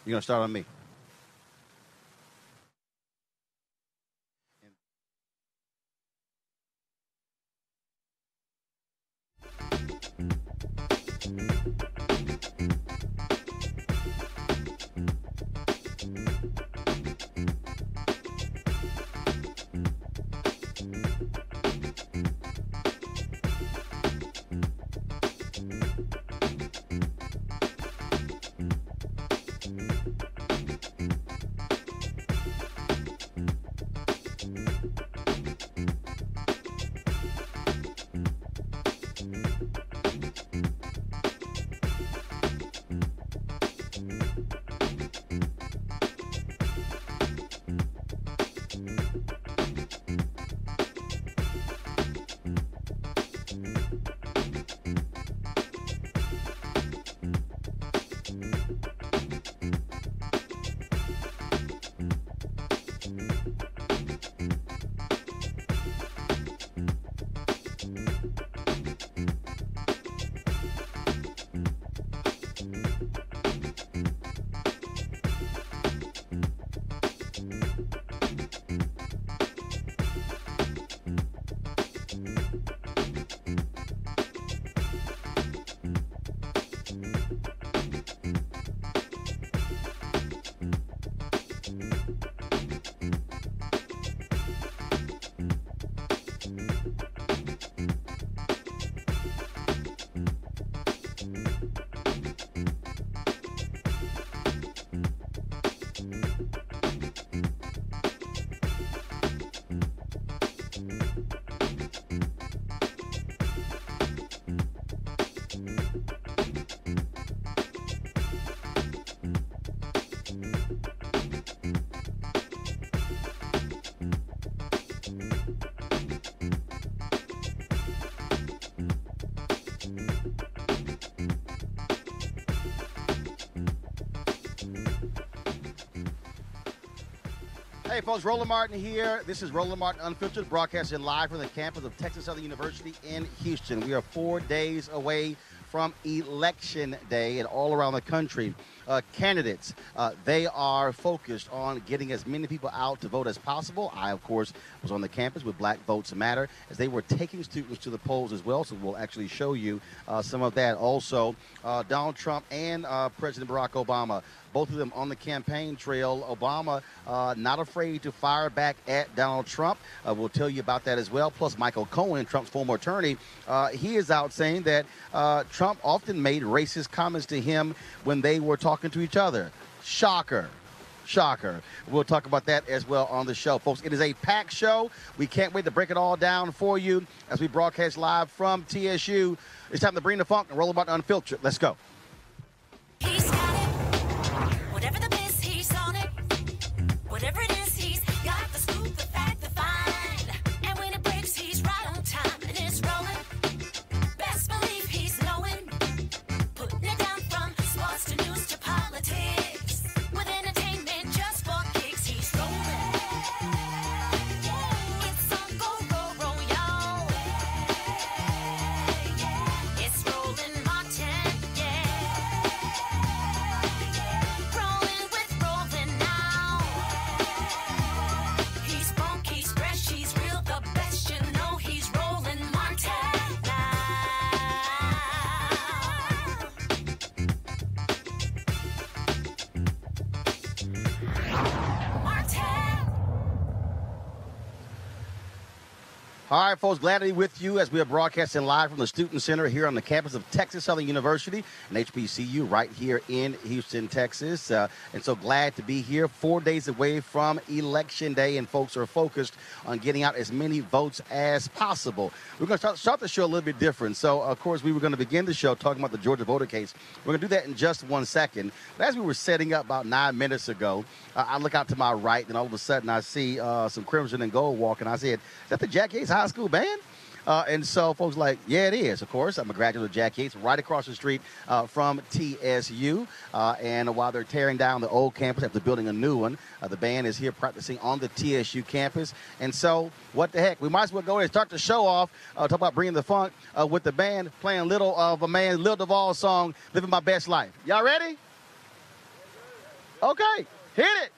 You're going to start on me. Hey, folks, Roland Martin here. This is Roland Martin Unfiltered, broadcasting live from the campus of Texas Southern University in Houston. We are 4 days away from Election Day, and all around the country, candidates, they are focused on getting as many people out to vote as possible. I, of course, was on the campus with Black Votes Matter as they were taking students to the polls as well, so we'll actually show you some of that. Also, Donald Trump and President Barack Obama, both of them on the campaign trail. Obama not afraid to fire back at Donald Trump. We'll tell you about that as well. Plus, Michael Cohen, Trump's former attorney, he is out saying that Trump often made racist comments to him when they were talking to each other. Shocker. Shocker. We'll talk about that as well on the show, folks. It is a packed show. We can't wait to break it all down for you as we broadcast live from TSU. It's time to bring the funk and roll about unfiltered. Let's go. He's got it. Whatever the biz, he's on it. Whatever it is, he's got the scoop, the fact, the find. And when it breaks, he's right on time and it's rolling. Best believe he's knowing. Putting it down from sports to news to politics. With entertainment just for kicks, he's rolling. It's on go, y'all. It's Roland Martin, yeah. Rolling with Roland now. He's funky, he's fresh, he's real, the best, you know he's Roland Martin now. Martin. All right, folks, glad to be with you as we are broadcasting live from the Student Center here on the campus of Texas Southern University and HBCU right here in Houston, Texas. And so glad to be here 4 days away from Election Day, and folks are focused on getting out as many votes as possible. We're going to start the show a little bit different. So, of course, we were going to begin the show talking about the Georgia voter case. We're going to do that in just 1 second. But as we were setting up about 9 minutes ago, I look out to my right, and all of a sudden I see some crimson and gold walking. I said, is that the Jack Yates High School band? And so folks like, yeah, it is, of course. I'm a graduate of Jack Yates, right across the street from TSU. And while they're tearing down the old campus after building a new one, the band is here practicing on the TSU campus. And so, what the heck? We might as well go ahead and start the show off, talk about bringing the funk with the band, playing Little of a Man, Lil Duval's song, Living My Best Life. Y'all ready? Okay, hit it.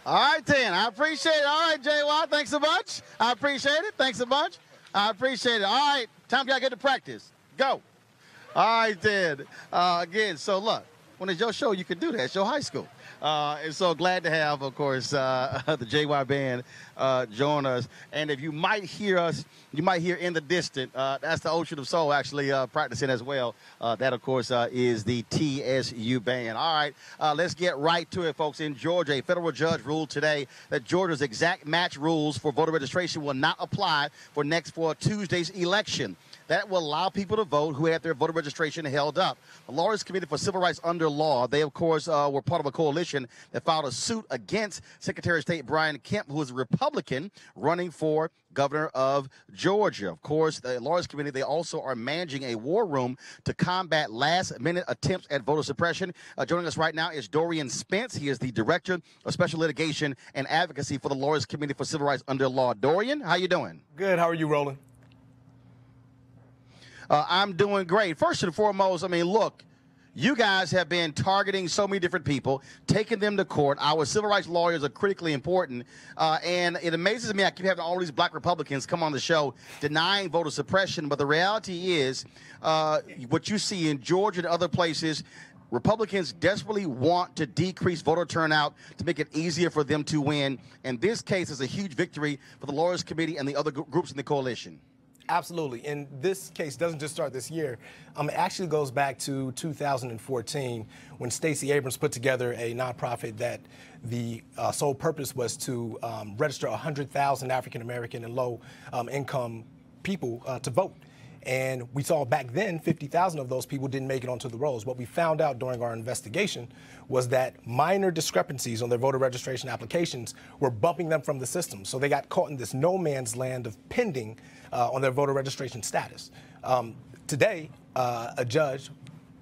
All right, then. I appreciate it. All right, JY, thanks so much. I appreciate it. Thanks so much. I appreciate it. All right, time to get to practice. Go. All right, then. Again, so look, when it's your show, you can do that. It's your high school. And so glad to have, of course, the JY Band join us. And if you might hear us, you might hear in the distance, that's the Ocean of Soul actually practicing as well. That, of course, is the TSU Band. All right, let's get right to it, folks. In Georgia, a federal judge ruled today that Georgia's exact match rules for voter registration will not apply for Tuesday's election. That will allow people to vote who had their voter registration held up. The Lawyers Committee for Civil Rights under Law, they, of course, were part of a coalition that filed a suit against Secretary of State Brian Kemp, who is a Republican running for governor of Georgia. Of course, the Lawyers Committee, they also are managing a war room to combat last-minute attempts at voter suppression. Joining us right now is Dorian Spence. He is the Director of Special Litigation and Advocacy for the Lawyers Committee for Civil Rights under Law. Dorian, how you doing? Good. How are you, Roland? I'm doing great. First and foremost, I mean, look, you guys have been targeting so many different people, taking them to court. Our civil rights lawyers are critically important. And it amazes me, I keep having all these black Republicans come on the show denying voter suppression. But the reality is what you see in Georgia and other places, Republicans desperately want to decrease voter turnout to make it easier for them to win. And this case is a huge victory for the Lawyers Committee and the other groups in the coalition. Absolutely. And this case doesn't just start this year. It actually goes back to 2014 when Stacey Abrams put together a nonprofit that the sole purpose was to register 100,000 African-American and low-income people to vote. And we saw back then 50,000 of those people didn't make it onto the rolls. What we found out during our investigation was that minor discrepancies on their voter registration applications were bumping them from the system. So they got caught in this no man's land of pending on their voter registration status. Today, a judge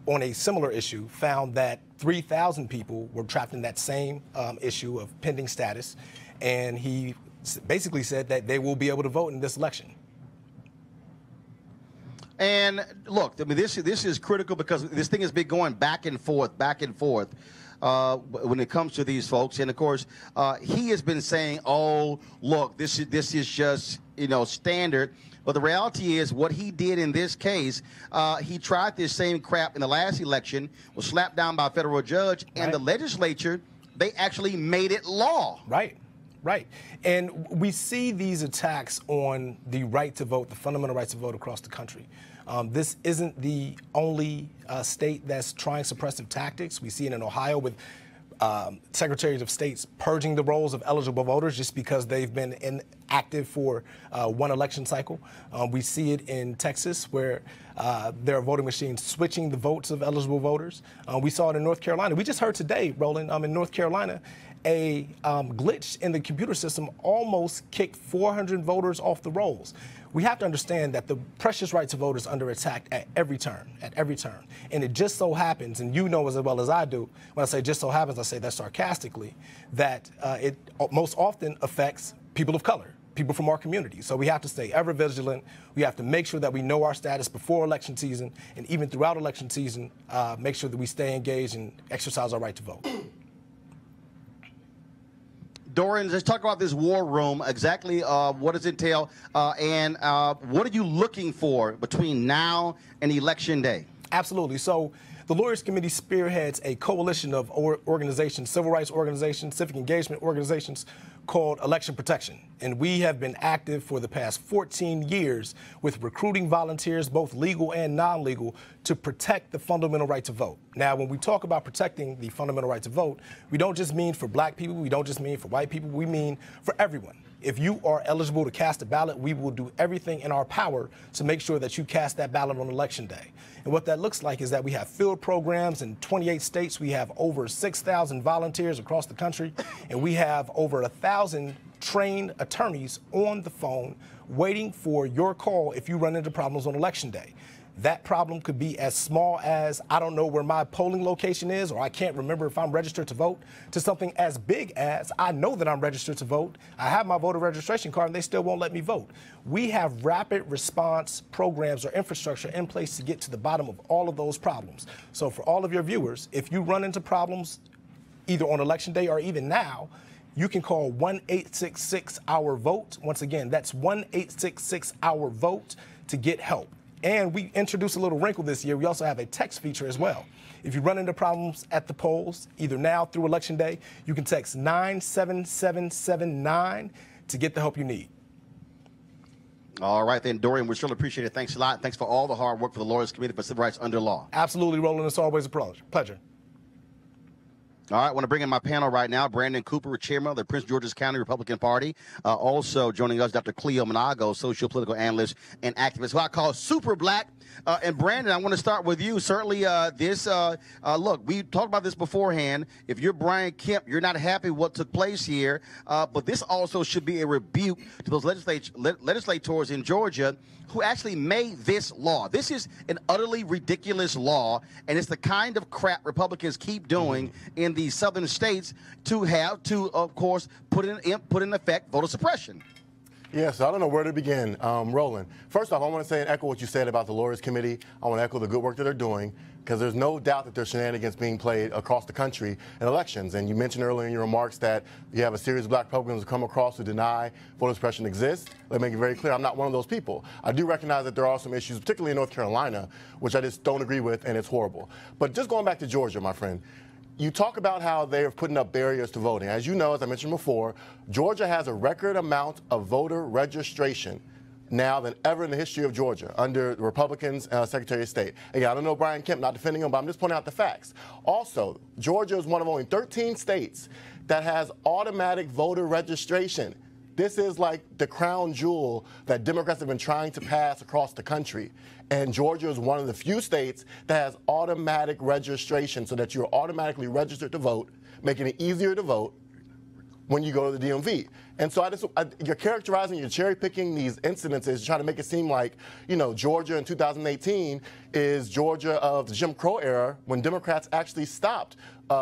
on a similar issue found that 3,000 people were trapped in that same issue of pending status. And he basically said that they will be able to vote in this election. And look, I mean, this is critical because this thing has been going back and forth when it comes to these folks. And of course, he has been saying, "Oh, look, this is just standard." But the reality is, what he did in this case, he tried this same crap in the last election, was slapped down by a federal judge, and the legislature, they actually made it law. Right. Right. And we see these attacks on the right to vote, the fundamental right to vote across the country. This isn't the only state that's trying suppressive tactics. We see it in Ohio with secretaries of states purging the rolls of eligible voters just because they've been inactive for one election cycle. We see it in Texas where there are voting machines switching the votes of eligible voters. We saw it in North Carolina. We just heard today, Roland, in North Carolina, a glitch in the computer system almost kicked 400 voters off the rolls. We have to understand that the precious right to vote is under attack at every turn, And it just so happens, and you know as well as I do, when I say just so happens, I say that sarcastically, that it most often affects people of color, people from our community. So we have to stay ever vigilant. We have to make sure that we know our status before election season, and even throughout election season, make sure that we stay engaged and exercise our right to vote. Dorian, let's talk about this war room. Exactly what does it entail, and what are you looking for between now and Election Day? Absolutely. So the Lawyers Committee spearheads a coalition of organizations, civil rights organizations, civic engagement organizations called Election Protection. And we have been active for the past 14 years with recruiting volunteers, both legal and non-legal, to protect the fundamental right to vote. Now, when we talk about protecting the fundamental right to vote, we don't just mean for black people, we don't just mean for white people, we mean for everyone. If you are eligible to cast a ballot, we will do everything in our power to make sure that you cast that ballot on Election Day. And what that looks like is that we have field programs in 28 states. We have over 6,000 volunteers across the country, and we have over 1,000 trained attorneys on the phone waiting for your call if you run into problems on Election Day. That problem could be as small as, I don't know where my polling location is, or I can't remember if I'm registered to vote, to something as big as, I know that I'm registered to vote, I have my voter registration card, and they still won't let me vote. We have rapid response programs or infrastructure in place to get to the bottom of all of those problems. So for all of your viewers, if you run into problems either on Election Day or even now, you can call 1-866-OUR-VOTE. Once again, that's 1-866-OUR-VOTE to get help. And we introduced a little wrinkle this year. We also have a text feature as well. If you run into problems at the polls, either now through Election Day, you can text 97779 to get the help you need. All right, then, Dorian, we surely appreciate it. Thanks a lot. Thanks for all the hard work for the Lawyers Committee for Civil Rights Under Law. Absolutely, Roland. It's always a pleasure. All right, I want to bring in my panel right now. Brandon Cooper, chairman of the Prince George's County Republican Party. Also joining us, Dr. Cleo Monago, socio-political analyst and activist, who I call super black. And Brandon, I want to start with you. Certainly, look, we talked about this beforehand. If you're Brian Kemp, you're not happy with what took place here. But this also should be a rebuke to those legislators in Georgia who actually made this law. This is an utterly ridiculous law, and it's the kind of crap Republicans keep doing in the southern states to have to, of course, put in effect voter suppression. Yes, I don't know where to begin. Roland, first off, I want to say and echo what you said about the Lawyers Committee. I want to echo the good work that they're doing, because there's no doubt that there's shenanigans being played across the country in elections. And you mentioned earlier in your remarks that you have a series of black Republicans who come across who deny voter suppression exists. Let me make it very clear, I'm not one of those people. I do recognize that there are some issues, particularly in North Carolina, which I just don't agree with, and it's horrible. But just going back to Georgia, my friend, you talk about how they are putting up barriers to voting. As you know, as I mentioned before, Georgia has a record amount of voter registration now than ever in the history of Georgia under the Republicans' Secretary of State. Again, I don't know Brian Kemp, not defending him, but I'm just pointing out the facts. Also, Georgia is one of only 13 states that has automatic voter registration. This is like the crown jewel that Democrats have been trying to pass across the country. And Georgia is one of the few states that has automatic registration so that you're automatically registered to vote, making it easier to vote when you go to the DMV. And so you're characterizing, you're cherry picking these incidences, trying to make it seem like, you know, Georgia in 2018 is Georgia of the Jim Crow era when Democrats actually stopped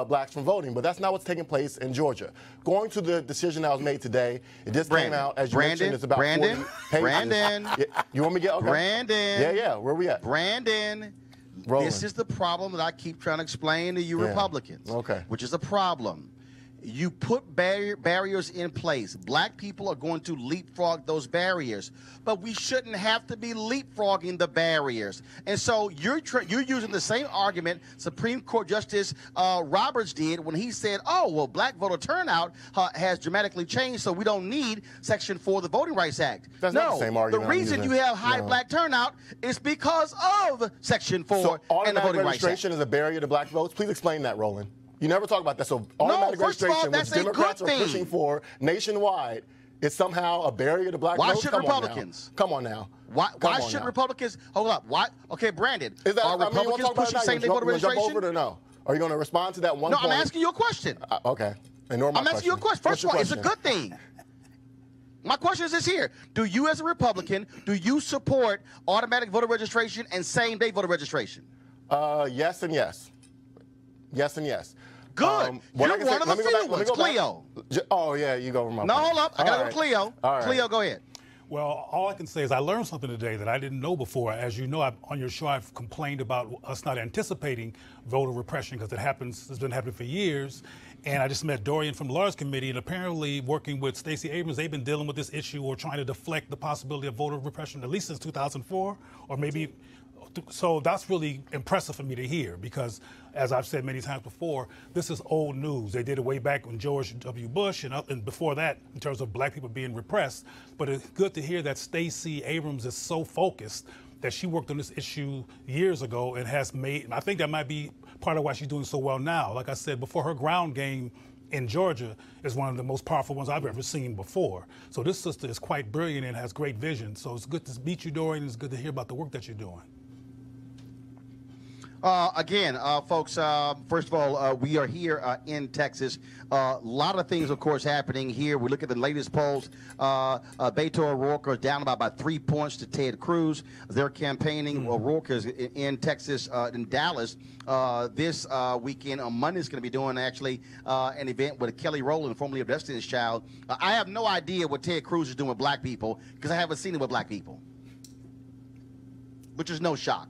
blacks from voting. But that's not what's taking place in Georgia. Going to the decision that was made today, it just came out, as you mentioned, it's about 40 pages. Brandon. You want me to get, okay. Brandon. Yeah, where are we at? Brandon. Roland. This is the problem that I keep trying to explain to you Republicans. Okay. Which is a problem. You put barriers in place. Black people are going to leapfrog those barriers, but we shouldn't have to be leapfrogging the barriers. And so you're using the same argument Supreme Court Justice Roberts did when he said, "Oh, well, black voter turnout has dramatically changed, so we don't need Section 4 of the Voting Rights Act." That's not the same argument. The reason you have high black turnout is because of Section 4 so and the Voting Rights Act. registration is a barrier to black votes. Please explain that, Roland. You never talk about that. So automatic first of all, registration, which that's a good Democrats are thing. pushing for nationwide, is somehow a barrier to black Why votes. should Come Republicans? On now. Come on now. Why should Republicans? Hold up. Why? Okay, Brandon. Is that, are I mean, you wanna Republicans talk about pushing that? same-day You voter wanna jump registration? over it or no? Are you going to respond to that one No, point? I'm asking you a question. Okay. Ignore my I'm asking you a question. First of all, it's a good thing. My question is this here. Do you as a Republican, do you support automatic voter registration and same-day voter registration? Yes and yes. Yes and yes. Good. What I You're can say- one of let the me go few back- let me ones, go back. Cleo. Oh, yeah, you go over my No, point. hold up. I got to go All to Cleo. All right. Cleo, go ahead. Well, all I can say is I learned something today that I didn't know before. As you know, on your show, I've complained about us not anticipating voter repression because it's been happening for years. And I just met Dorian from the Lawyers Committee, and apparently working with Stacey Abrams, they've been dealing with this issue or trying to deflect the possibility of voter repression at least since 2004, or maybe. So that's really impressive for me to hear because, as I've said many times before, this is old news. They did it way back when George W. Bush and before that in terms of black people being repressed. But it's good to hear that Stacey Abrams is so focused that she worked on this issue years ago and has made, I think that might be part of why she's doing so well now. Like I said before, her ground game in Georgia is one of the most powerful ones I've ever seen before. So this sister is quite brilliant and has great vision. So it's good to meet you, Dorian. It's good to hear about the work that you're doing. Again, folks, first of all, we are here in Texas. A lot of things, of course, happening here. We look at the latest polls. Beto O'Rourke is down by about 3 points to Ted Cruz. They're campaigning. O'Rourke is in Texas, in Dallas. This weekend, on Monday, is going to be doing actually an event with Kelly Roland, formerly of Destiny's Child. I have no idea what Ted Cruz is doing with black people because I haven't seen him with black people, which is no shock.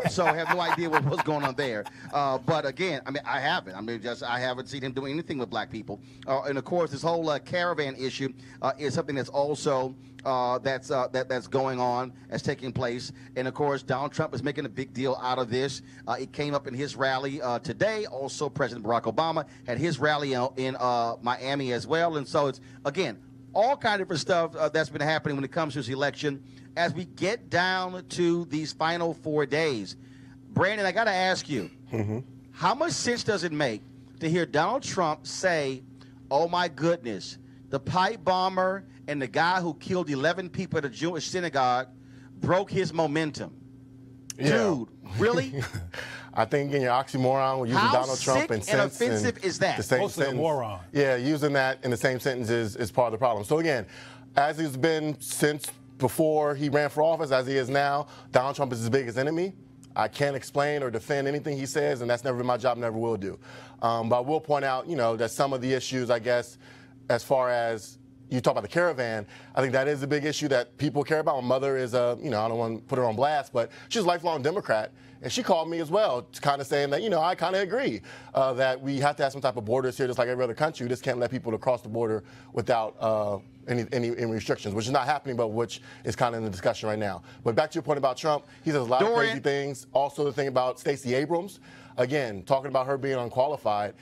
So I have no idea what's going on there. But again, I mean, I haven't. I haven't seen him doing anything with black people. And of course, this whole caravan issue is something that's also that's going on, that's taking place. And of course, Donald Trump is making a big deal out of this. It came up in his rally today. Also, President Barack Obama had his rally in Miami as well. And so it's, again, all kind of different stuff that's been happening when it comes to this election. As we get down to these final 4 days, Brandon, I got to ask you, how much sense does it make to hear Donald Trump say, oh, my goodness, the pipe bomber and the guy who killed 11 people at a Jewish synagogue broke his momentum? Yeah. Dude, really? I think in your oxymoron, we're using How Donald Trump sick and and sense offensive is that? The same Mostly a sentence. moron. Yeah, using that in the same sentence is part of the problem. So again, as he's been since before he ran for office, as he is now, Donald Trump is his biggest enemy. I can't explain or defend anything he says, and that's never been my job, never will do. But I will point out, that some of the issues, I guess, as far as you talk about the caravan, I think that is a big issue that people care about. My mother is I don't want to put her on blast, but she's a lifelong Democrat. And she called me as well, kind of saying that, I kind of agree that we have to have some type of borders here, just like every other country. We just can't let people cross the border without any restrictions, which is not happening, but which is kind of in the discussion right now. But back to your point about Trump, he says a lot of crazy things. Also, the thing about Stacey Abrams, again, talking about her being unqualified.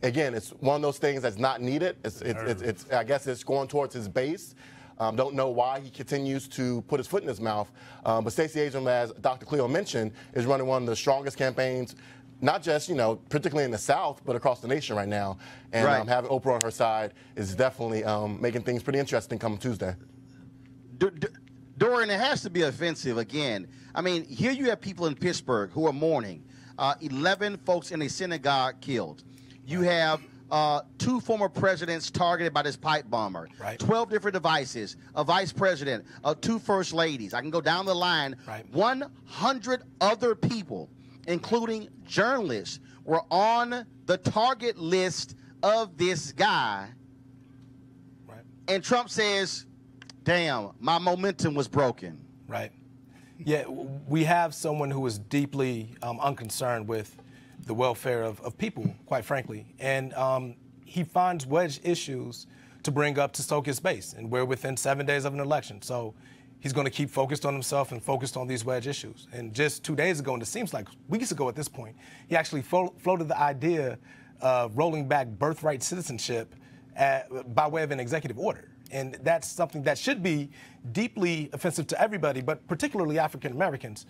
Again, it's one of those things that's not needed. It's I guess it's going towards his base. Don't know why he continues to put his foot in his mouth. But Stacey Abrams, as Dr. Cleo mentioned, is running one of the strongest campaigns, not just, particularly in the South, but across the nation right now. And having Oprah on her side is definitely making things pretty interesting come Tuesday. Dorian, it has to be offensive again. I mean, here you have people in Pittsburgh who are mourning. 11 folks in a synagogue killed. You have 2 former presidents targeted by this pipe bomber. Right. 12 different devices. A vice president. 2 first ladies. I can go down the line. Right. 100 other people, including journalists, were on the target list of this guy. Right. And Trump says, damn, my momentum was broken. Right. Yeah, we have someone who is deeply unconcerned with the welfare of people, quite frankly. And he finds wedge issues to bring up to soak his base. And we're within 7 days of an election. So he's going to keep focused on himself and focused on these wedge issues. And just 2 days ago, and it seems like weeks ago at this point, he actually floated the idea of rolling back birthright citizenship by way of an executive order. And that's something that should be deeply offensive to everybody, but particularly African Americans,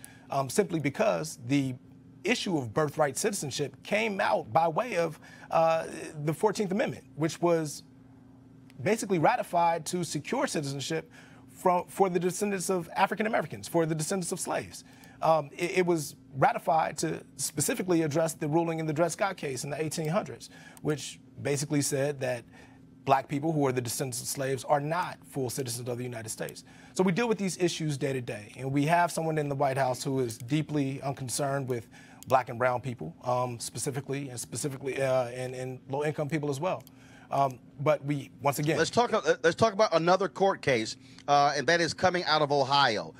simply because the issue of birthright citizenship came out by way of the 14th Amendment, which was basically ratified to secure citizenship for the descendants of African Americans, for the descendants of slaves. It was ratified to specifically address the ruling in the Dred Scott case in the 1800s, which basically said that black people who are the descendants of slaves are not full citizens of the United States. So we deal with these issues day to day, and we have someone in the White House who is deeply unconcerned with black and brown people, specifically and low-income people as well. But we, once again, let's talk about another court case, and that is coming out of Ohio,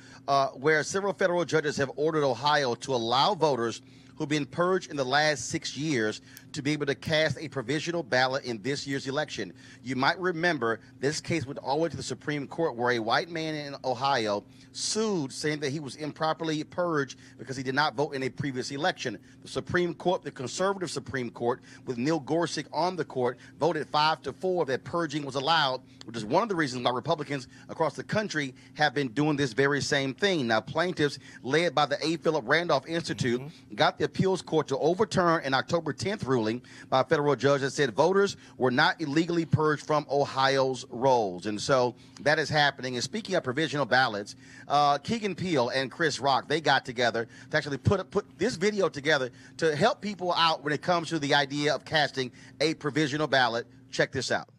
where several federal judges have ordered Ohio to allow voters who've been purged in the last 6 years to be able to cast a provisional ballot in this year's election. You might remember this case went all the way to the Supreme Court, where a white man in Ohio sued, saying that he was improperly purged because he did not vote in a previous election. The Supreme Court, the conservative Supreme Court, with Neil Gorsuch on the court, voted 5-4 that purging was allowed, which is one of the reasons why Republicans across the country have been doing this very same thing. Now, plaintiffs, led by the A. Philip Randolph Institute, got the appeals court to overturn an October 10th ruling by a federal judge that said voters were not illegally purged from Ohio's rolls. And so that is happening. And speaking of provisional ballots, Keegan Peele and Chris Rock, they got together to actually put this video together to help people out when it comes to the idea of casting a provisional ballot. Check this out.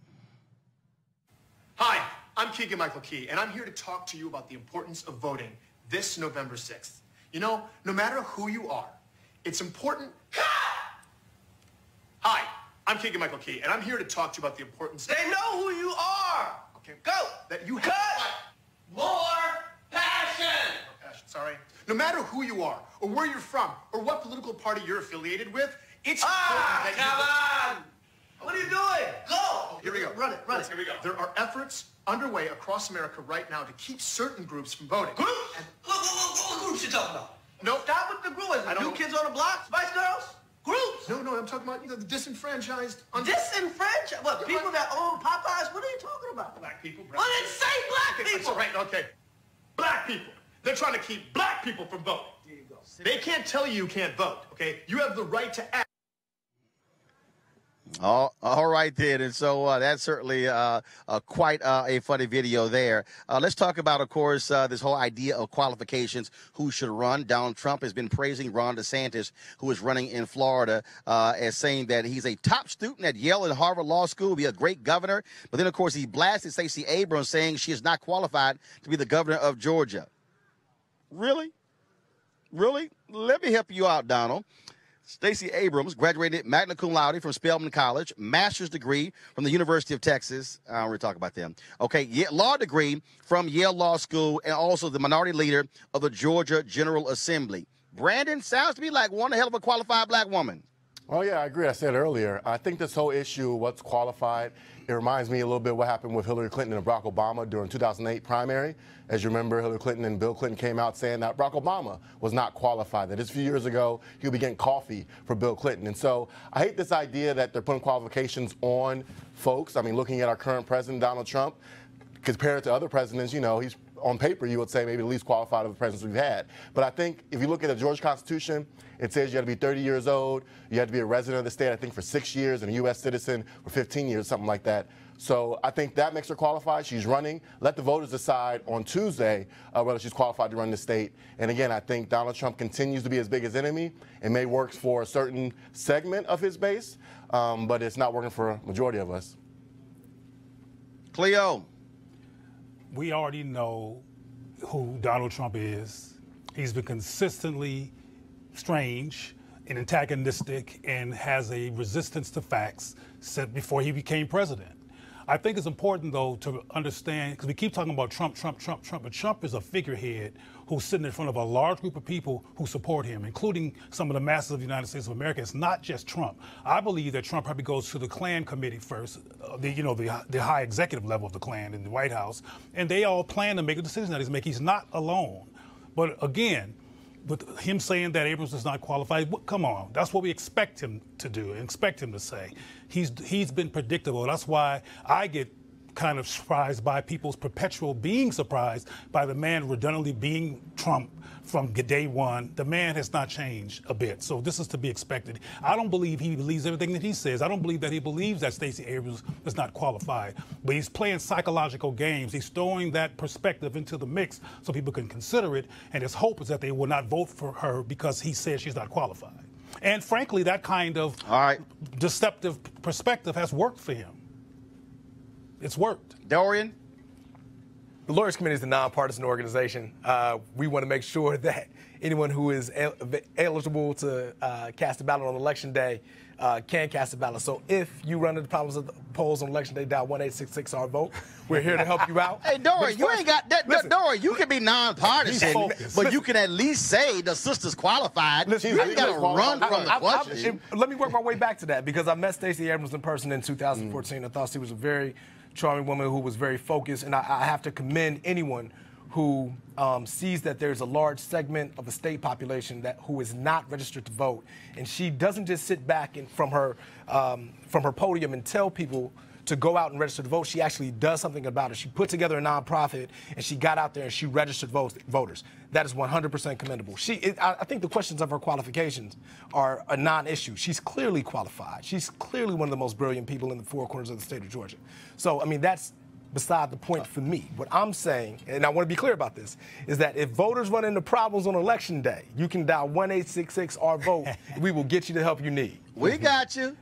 Hi, I'm Keegan Michael Key, and I'm here to talk to you about the importance of voting this November 6th. You know, no matter who you are, it's important. Hi, I'm Keegan Michael Key, and I'm here to talk to you about the importance. They know who you are. Okay, Go. that you Cut. have More passion. passion. Sorry. No matter who you are, or where you're from, or what political party you're affiliated with, it's important that Come on. What are you doing? Go. Here we go. Run it. Here we go. There are efforts underway across America right now to keep certain groups from voting. Groups? What groups you talking about? No. Stop with the groups. New Kids on the Block? Spice Girls? Groups? No, I'm talking about, the disenfranchised. Disenfranchised? What, people that own Popeyes? What are you talking about? Black people. Well, then say black Okay, people. all right, okay. Black people. They're trying to keep black people from voting. There you go. They can't tell you can't vote, okay? You have the right to act. All right, then. And so that's certainly quite a funny video there. Let's talk about, of course, this whole idea of qualifications, who should run. Donald Trump has been praising Ron DeSantis, who is running in Florida, as saying that he's a top student at Yale and Harvard Law School, will be a great governor. But then, of course, he blasted Stacey Abrams, saying she is not qualified to be the governor of Georgia. Really? Really? Let me help you out, Donald. Stacey Abrams graduated magna cum laude from Spelman College, master's degree from the University of Texas. I don't really talk about them. Okay, law degree from Yale Law School, and also the minority leader of the Georgia General Assembly. Brandon, sounds to me like one hell of a qualified black woman. Oh, yeah, I agree. I said earlier, I think this whole issue, what's qualified, it reminds me a little bit of what happened with Hillary Clinton and Barack Obama during 2008 primary. As you remember, Hillary Clinton and Bill Clinton came out saying that Barack Obama was not qualified, that just a few years ago he would be getting coffee for Bill Clinton. And so I hate this idea that they're putting qualifications on folks. I mean, looking at our current president, Donald Trump, compared to other presidents, he's on paper, you would say maybe the least qualified of the presidents we've had. But I think if you look at the Georgia Constitution, it says you have to be 30 years old, you have to be a resident of the state, I think, for 6 years, and a U.S. citizen for 15 years, something like that. So I think that makes her qualified. She's running. Let the voters decide on Tuesday whether she's qualified to run the state. And again, I think Donald Trump continues to be his biggest enemy. It may work for a certain segment of his base, but it's not working for a majority of us. Cleo. We already know who Donald Trump is. He's been consistently strange and antagonistic and has a resistance to facts since before he became president. I think it's important, though, to understand, because we keep talking about Trump, but Trump is a figurehead who's sitting in front of a large group of people who support him, including some of the masses of the United States of America. It's not just Trump. I believe that Trump probably goes to the Klan committee first, the high executive level of the Klan in the White House, and they all plan to make a decision that he's making. He's not alone. But again, with him saying that Abrams is not qualified, come on, that's what we expect him to do and expect him to say. He's been predictable. That's why I get kind of surprised by people's perpetual being surprised by the man redundantly being Trump from day one. The man has not changed a bit, so this is to be expected. I don't believe he believes everything that he says. I don't believe that he believes that Stacey Abrams is not qualified, but he's playing psychological games. He's throwing that perspective into the mix so people can consider it, and his hope is that they will not vote for her because he says she's not qualified. And frankly, that kind of deceptive perspective has worked for him. It's worked. Dorian? The Lawyers Committee is a nonpartisan organization. We want to make sure that anyone who is eligible to cast a ballot on Election Day can cast a ballot. So if you run into problems at the polls on Election Day, dial 1-866-R-VOTE. We're here to help you out. Hey, Dorian, you ain't got that. Dorian, you can be nonpartisan, but you can at least say the sister's qualified. You ain't got to run from the question. Let me work my way back to that, because I met Stacey Abrams in person in 2014. I thought she was a very charming woman who was very focused, and I have to commend anyone who sees that there's a large segment of the state population who is not registered to vote, and she doesn't just sit back from her podium and tell people to go out and register to vote. She actually does something about it. She put together a nonprofit, and she got out there and she registered voters. That is 100% commendable. I think the questions of her qualifications are a non-issue. She's clearly qualified. She's clearly one of the most brilliant people in the four corners of the state of Georgia. So, I mean, that's beside the point for me. What I'm saying, and I want to be clear about this, is that if voters run into problems on Election Day, you can dial 1-866-R-VOTE. We will get you the help you need. We got you.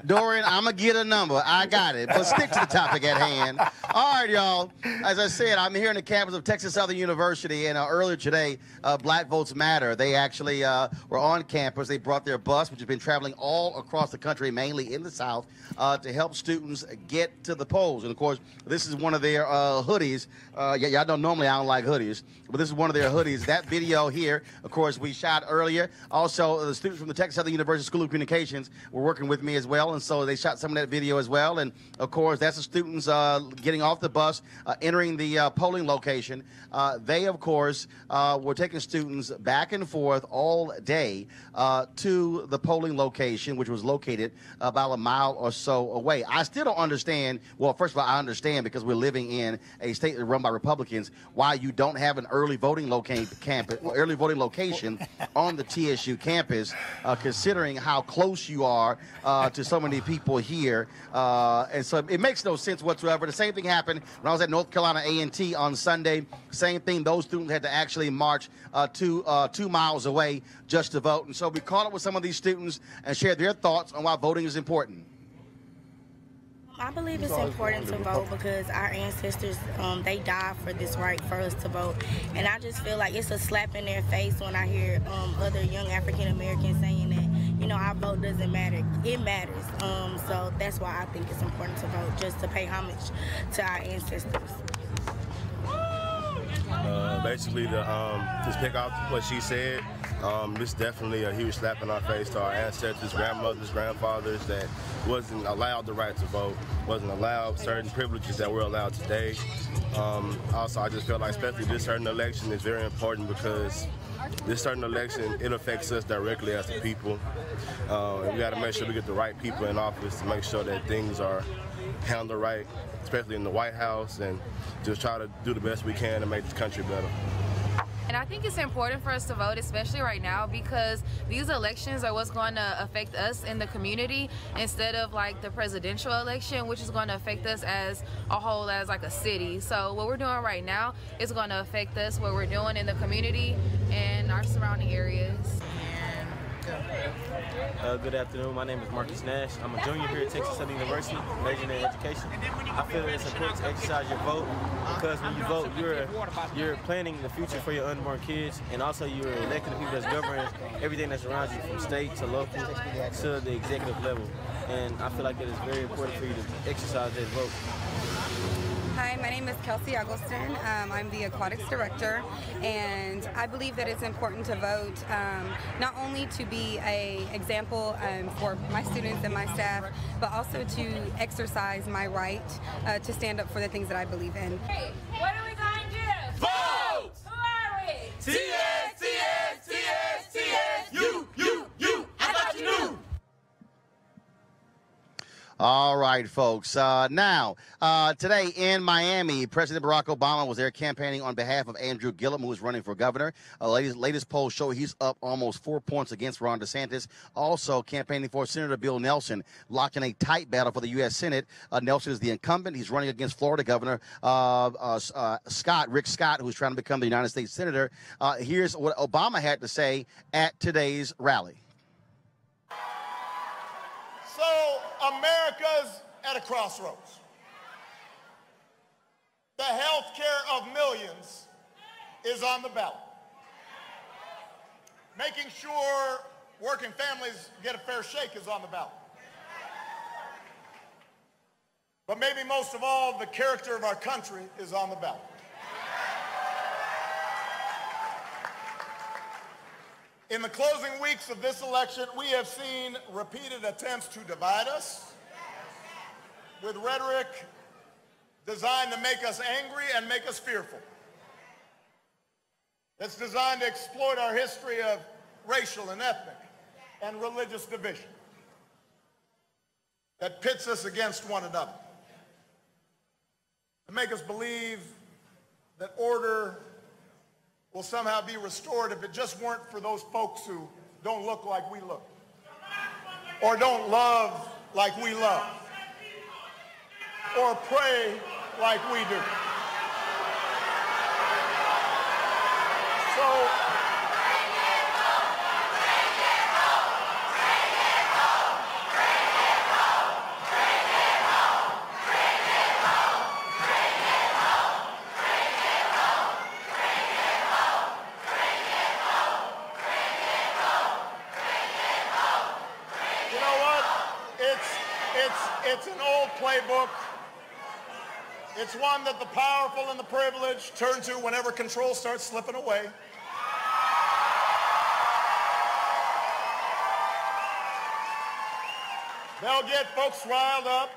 Dorian, I'm going to get a number. I got it. But stick to the topic at hand. All right, y'all. As I said, I'm here on the campus of Texas Southern University, and earlier today, Black Votes Matter. They actually were on campus. They brought their bus, which has been traveling all across the country, mainly in the South, to help students get to the polls. And, of course, this is one of their hoodies. Y'all know normally I don't like hoodies, but this is one of their hoodies. That video here, of course, we shot earlier. Also, the students from the Texas Southern University School of Communications were working with me as well, and so they shot some of that video as well. And of course, that's the students getting off the bus, entering the polling location. They, of course, were taking students back and forth all day to the polling location, which was located about a mile or so away. I still don't understand. Well, first of all, I understand because we're living in a state run by Republicans, why you don't have an early voting location on the TSU campus, considering how close you are to so many people here. And so it makes no sense whatsoever. The same thing happened when I was at North Carolina A&T on Sunday. Same thing. Those students had to actually march 2 miles away just to vote. And so we caught up with some of these students and shared their thoughts on why voting is important. I believe it's important to vote because our ancestors, they died for this right for us to vote. And I just feel like it's a slap in their face when I hear other young African Americans saying that, you know, our vote doesn't matter. It matters. So that's why I think it's important to vote, just to pay homage to our ancestors. Basically, to pick out what she said, this is definitely a huge slap in our face to our ancestors, grandmothers, grandfathers that wasn't allowed the right to vote, wasn't allowed certain privileges that we're allowed today. Also, I just feel like especially this certain election is very important because this certain election, it affects us directly as a people. And we got to make sure we get the right people in office to make sure that things are handled right, especially in the White House, and just try to do the best we can to make this country better. And I think it's important for us to vote, especially right now, because these elections are what's going to affect us in the community instead of like the presidential election, which is going to affect us as a whole, as like a city. So what we're doing right now is going to affect us, what we're doing in the community and our surrounding areas. Good afternoon. My name is Marcus Nash. I'm a junior here at Texas Southern University, majoring in education. I feel it's important to exercise your vote because when you vote, you're planning the future for your unborn kids, and also you're electing the people that's governing everything that's around you, from state to local to the executive level. And I feel like it is very important for you to exercise that vote. Hi, my name is Kelsey Eggleston. I'm the aquatics director, and I believe that it's important to vote not only to be an example for my students and my staff, but also to exercise my right to stand up for the things that I believe in. Hey, what are we going to do? Vote! Who are we? TS, TS, TS, TS, you. I thought you knew. All right, folks. Now, today in Miami, President Barack Obama was there campaigning on behalf of Andrew Gillum, who is running for governor. Latest polls show he's up almost 4 points against Ron DeSantis. Also campaigning for Senator Bill Nelson, locked in a tight battle for the U.S. Senate. Nelson is the incumbent. He's running against Florida Governor Rick Scott, who's trying to become the United States Senator. Here's what Obama had to say at today's rally. So America's at a crossroads. The health care of millions is on the ballot. Making sure working families get a fair shake is on the ballot. But maybe most of all, the character of our country is on the ballot. In the closing weeks of this election, we have seen repeated attempts to divide us with rhetoric designed to make us angry and make us fearful. It's designed to exploit our history of racial and ethnic and religious division that pits us against one another, to make us believe that order will somehow be restored if it just weren't for those folks who don't look like we look, or don't love like we love, or pray like we do. So, it's an old playbook. It's one that the powerful and the privileged turn to whenever control starts slipping away. They'll get folks riled up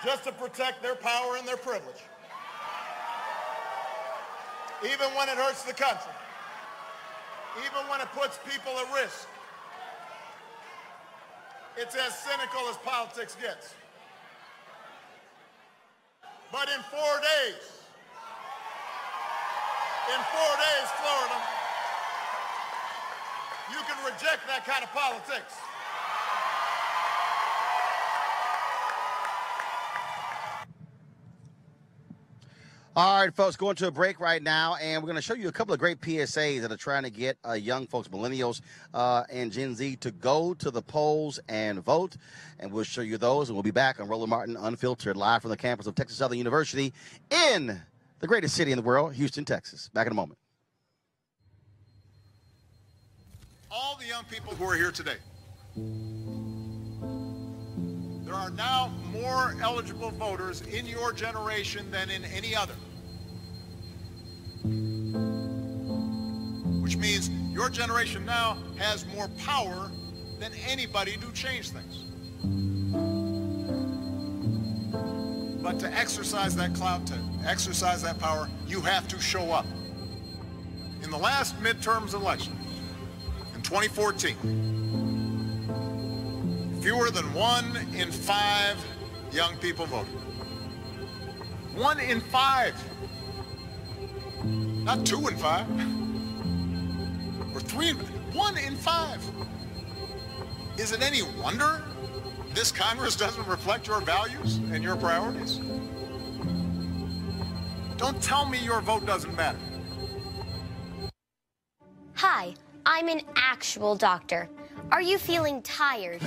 just to protect their power and their privilege, even when it hurts the country, even when it puts people at risk. It's as cynical as politics gets. But in 4 days, Florida, you can reject that kind of politics. All right, folks, going to a break right now, and we're going to show you a couple of great PSAs that are trying to get young folks, millennials and Gen Z, to go to the polls and vote. And we'll show you those, and we'll be back on Roland Martin Unfiltered, live from the campus of Texas Southern University in the greatest city in the world, Houston, Texas. Back in a moment. All the young people who are here today, there are now more eligible voters in your generation than in any other. Which means your generation now has more power than anybody to change things. But to exercise that clout, to exercise that power, you have to show up. In the last midterms election, in 2014, fewer than 1 in 5 young people voted. 1 in 5. Not 2 in 5. Or 3 in 5. 1 in 5. Is it any wonder this Congress doesn't reflect your values and your priorities? Don't tell me your vote doesn't matter. Hi, I'm an actual doctor. Are you feeling tired,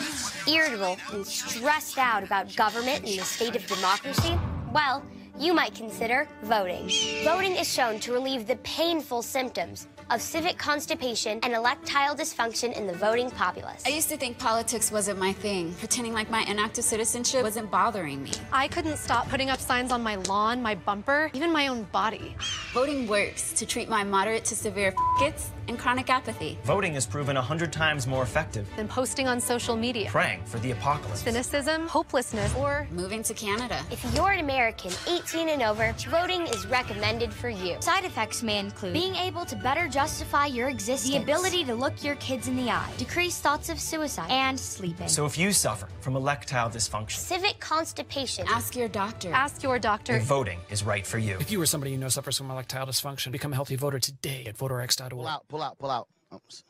irritable, and stressed out about government and the state of democracy? Well, you might consider voting. Voting is shown to relieve the painful symptoms of civic constipation and electile dysfunction in the voting populace. I used to think politics wasn't my thing, pretending like my inactive citizenship wasn't bothering me. I couldn't stop putting up signs on my lawn, my bumper, even my own body. Voting works to treat my moderate to severe fits and chronic apathy. Voting is proven 100 times more effective than posting on social media, praying for the apocalypse, cynicism, hopelessness, or moving to Canada. If you're an American 18 and over, voting is recommended for you. Side effects may include being able to better judge justify your existence, the ability to look your kids in the eye, decrease thoughts of suicide, and sleeping. So if you suffer from electile dysfunction, Civic constipation. Ask your doctor. Ask your doctor. then voting is right for you. If you or somebody you know suffers from electile dysfunction, become a healthy voter today at voterx.org. Pull out. Oops.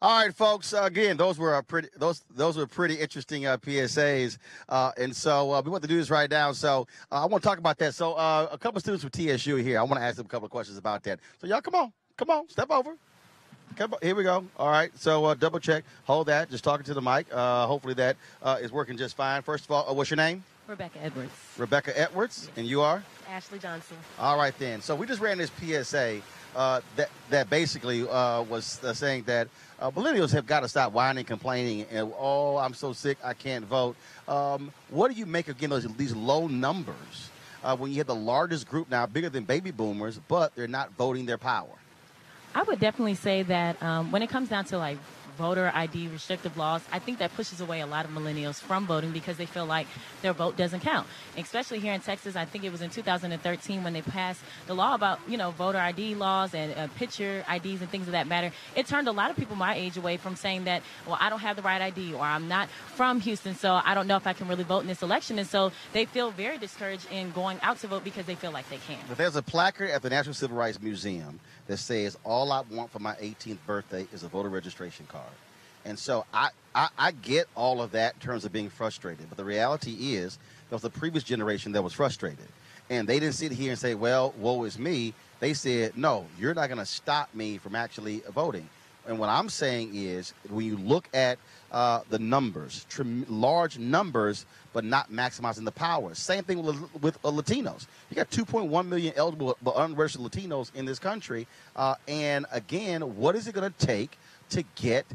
All right, folks. Again, those were pretty interesting PSAs, and so we want to do this right now. So I want to talk about that. So a couple students from TSU here. I want to ask them a couple of questions about that. So y'all, come on, step over. Come on, here we go. All right. So double check. Hold that. Just talking to the mic. Hopefully that is working just fine. First of all, what's your name? Rebecca Edwards. Rebecca Edwards, and you are? Ashley Johnson. All right then. So we just ran this PSA that basically was saying that millennials have got to stop whining, complaining, and I'm so sick I can't vote. What do you make again these low numbers when you have the largest group now, bigger than baby boomers, but they're not voting their power? I would definitely say that when it comes down to like voter ID restrictive laws, I think that pushes away a lot of millennials from voting because they feel like their vote doesn't count. Especially here in Texas, I think it was in 2013 when they passed the law about, voter ID laws and picture IDs and things of that matter. It turned a lot of people my age away from saying that, well, I don't have the right ID or I'm not from Houston, so I don't know if I can really vote in this election. And so they feel very discouraged in going out to vote because they feel like they can't. But there's a placard at the National Civil Rights Museum that says, all I want for my 18th birthday is a voter registration card. And so I get all of that in terms of being frustrated. But the reality is there was the previous generation that was frustrated. And they didn't sit here and say, well, woe is me. They said, no, you're not going to stop me from actually voting. And what I'm saying is when you look at the numbers, large numbers, but not maximizing the power. Same thing with Latinos. You got 2.1 million eligible but unregistered Latinos in this country. And again, what is it going to take to get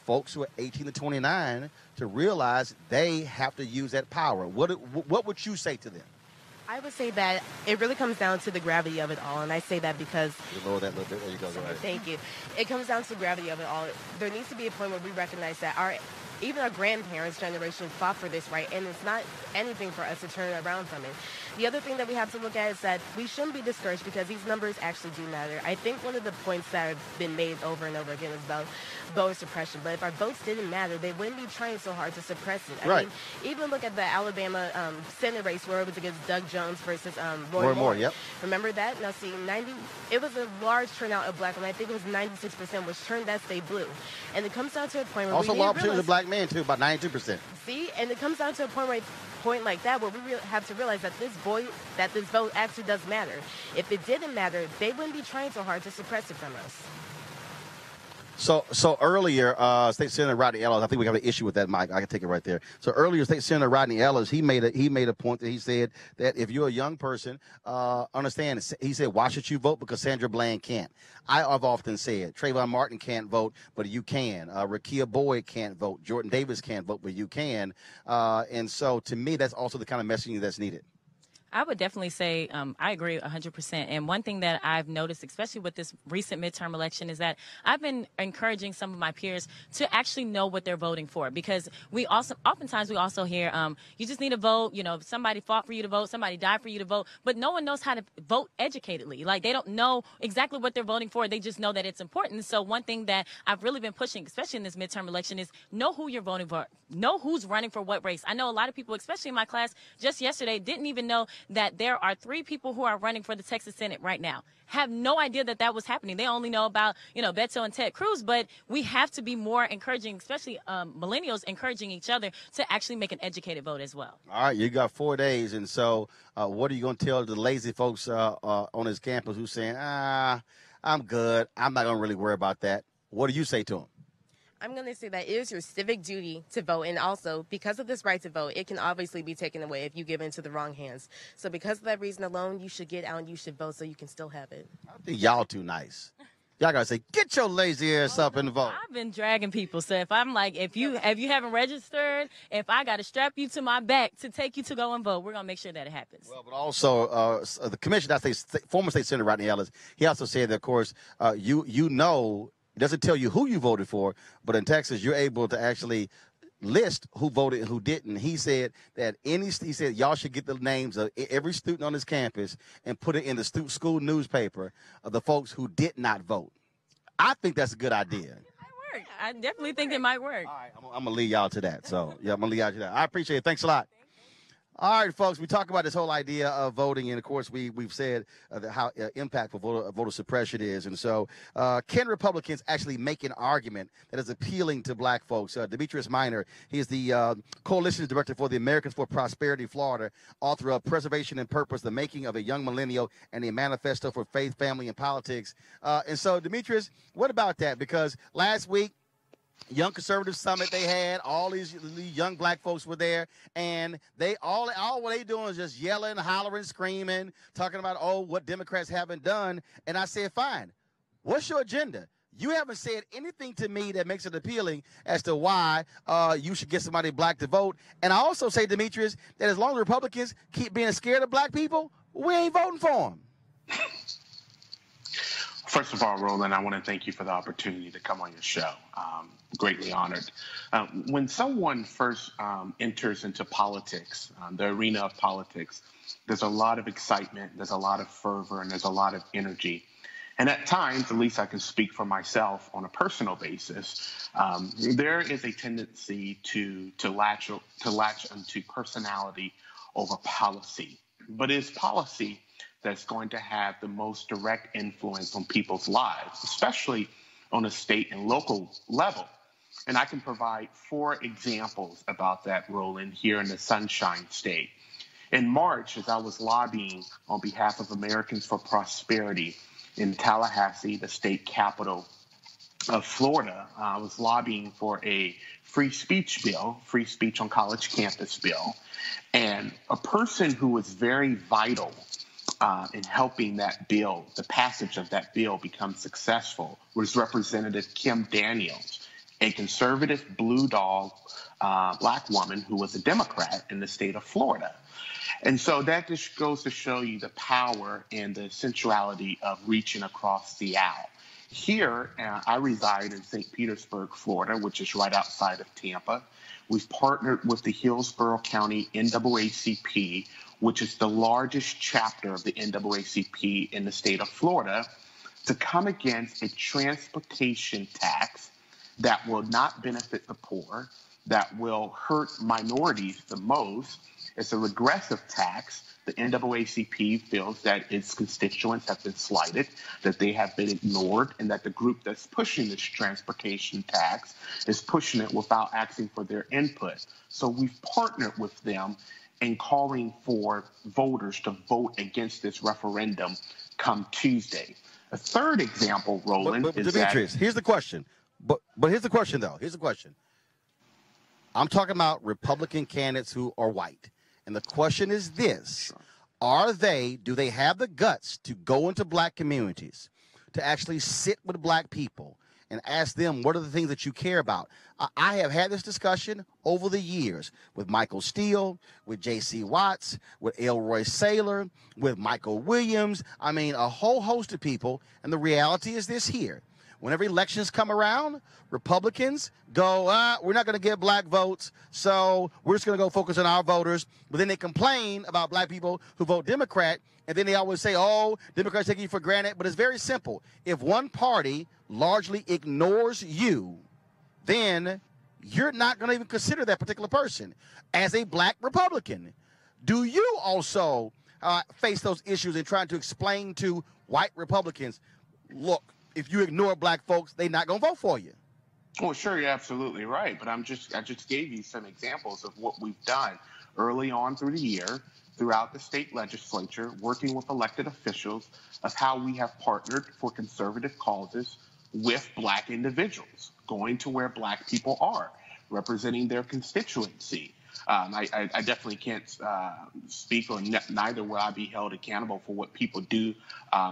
folks who are 18 to 29 to realize they have to use that power? What would you say to them? I would say that it really comes down to the gravity of it all, and I say that because... You lower that a little bit. There you go. Go ahead. Thank you. It comes down to the gravity of it all. There needs to be a point where we recognize that even our grandparents' generation fought for this right, and it's not anything for us to turn around from it. The other thing that we have to look at is that we shouldn't be discouraged because these numbers actually do matter. I think one of the points that have been made over and over again is about voter suppression. But if our votes didn't matter, they wouldn't be trying so hard to suppress it. I mean, even look at the Alabama Senate race where it was against Doug Jones versus Roy Moore. Yep. Remember that? Now, see, it was a large turnout of black women. I think it was 96%, which turned that state blue. And it comes down to a point where also, law opportunity of black men, too, about 92%. See? And it comes down to a point like that where we have to realize that this vote actually does matter. If it didn't matter, they wouldn't be trying so hard to suppress it from us. So earlier, State Senator Rodney Ellis, I think we have an issue with that, Mike. I can take it right there. So earlier, State Senator Rodney Ellis, he made a point that he said that if you're a young person, understand. He said, why should you vote? Because Sandra Bland can't. I've often said Trayvon Martin can't vote, but you can. Rakia Boyd can't vote. Jordan Davis can't vote, but you can. And so to me, that's also the kind of messaging that's needed. I would definitely say I agree 100%. And one thing that I've noticed, especially with this recent midterm election, is that I've been encouraging some of my peers to actually know what they're voting for, because oftentimes we also hear you just need to vote. Somebody fought for you to vote, somebody died for you to vote, but no one knows how to vote educatedly. Like, they don't know exactly what they're voting for. They just know that it's important. So one thing that I've really been pushing, especially in this midterm election, is know who you're voting for. Know who's running for what race. I know a lot of people, especially in my class just yesterday, didn't even know that there are 3 people who are running for the Texas Senate right now. Have no idea that was happening. They only know about, Beto and Ted Cruz, but we have to be more encouraging, especially millennials encouraging each other to actually make an educated vote as well. All right, you got 4 days, and so what are you going to tell the lazy folks on this campus who's saying, I'm good, I'm not going to really worry about that? What do you say to them? I'm going to say that it is your civic duty to vote, and also because of this right to vote, it can obviously be taken away if you give into the wrong hands. So because of that reason alone, you should get out and you should vote so you can still have it. I think y'all too nice. Y'all got to say, get your lazy ass up and vote. I've been dragging people. So if I'm like, if you haven't registered, if I got to strap you to my back to take you to go and vote, we're going to make sure that it happens. Well, but also the commissioner, former State Senator Rodney Ellis, he also said that, of course, it doesn't tell you who you voted for, but in Texas, you're able to actually list who voted and who didn't. He said that he said y'all should get the names of every student on this campus and put it in the school newspaper of the folks who did not vote. I think that's a good idea. I definitely think it might work. All right, I'm going to lead y'all to that. So, yeah, I'm going to lead y'all to that. I appreciate it. Thanks a lot. All right, folks, we talk about this whole idea of voting, and, of course, we've said how impactful voter suppression is. And so can Republicans actually make an argument that is appealing to black folks? Demetrius Minor, he is the coalition director for the Americans for Prosperity Florida, author of Preservation and Purpose, The Making of a Young Millennial, and a Manifesto for Faith, Family, and Politics. And so, Demetrius, what about that? Because last week, Young Conservative Summit they had, all these young black folks were there, and they all what they doing is just yelling, hollering, screaming, talking about, oh, what Democrats haven't done. And I said, fine, what's your agenda? You haven't said anything to me that makes it appealing as to why you should get somebody black to vote. And I also say, Demetrius, that as long as Republicans keep being scared of black people, we ain't voting for them. First of all, Roland, I want to thank you for the opportunity to come on your show. Greatly honored. When someone first enters into politics, the arena of politics, there's a lot of excitement, there's a lot of fervor, and there's a lot of energy. And at times, at least I can speak for myself on a personal basis, there is a tendency to latch onto personality over policy. But it's policy that's going to have the most direct influence on people's lives, especially on a state and local level. And I can provide 4 examples about that, Roland, here in the Sunshine State. In March, as I was lobbying on behalf of Americans for Prosperity in Tallahassee, the state capital of Florida, I was lobbying for a free speech bill, free speech on college campus bill. And a person who was very vital in helping that bill, the passage of that bill, become successful was Representative Kim Daniels, a conservative blue dog black woman who was a Democrat in the state of Florida. And so that just goes to show you the power and the sensuality of reaching across the aisle. Here, I reside in St. Petersburg, Florida, which is right outside of Tampa. We've partnered with the Hillsborough County NAACP, which is the largest chapter of the NAACP in the state of Florida, to come against a transportation tax that will not benefit the poor, that will hurt minorities the most. It's a regressive tax. The NAACP feels that its constituents have been slighted, that they have been ignored, and that the group that's pushing this transportation tax is pushing it without asking for their input. So we've partnered with them in calling for voters to vote against this referendum come Tuesday. A third example, Roland, is Demetrius, here's the question. But here's the question, though. Here's the question. I'm talking about Republican candidates who are white. And the question is this. Do they have the guts to go into black communities, to actually sit with black people and ask them, what are the things that you care about? I have had this discussion over the years with Michael Steele, with J.C. Watts, with Elroy Saylor, with Michael Williams. I mean, a whole host of people. And the reality is this here. Whenever elections come around, Republicans go, we're not going to get black votes, so we're just going to go focus on our voters. But then they complain about black people who vote Democrat, and then they always say, oh, Democrats take you for granted. But it's very simple. If one party largely ignores you, then you're not going to even consider that particular person as a black Republican. Do you also face those issues in trying to explain to white Republicans, look, if you ignore black folks, they're not going to vote for you? Well, sure, you're absolutely right. But I just gave you some examples of what we've done early on through the year, throughout the state legislature, working with elected officials, of how we have partnered for conservative causes with black individuals, going to where black people are, representing their constituency. I definitely can't speak, or neither will I be held accountable for what people do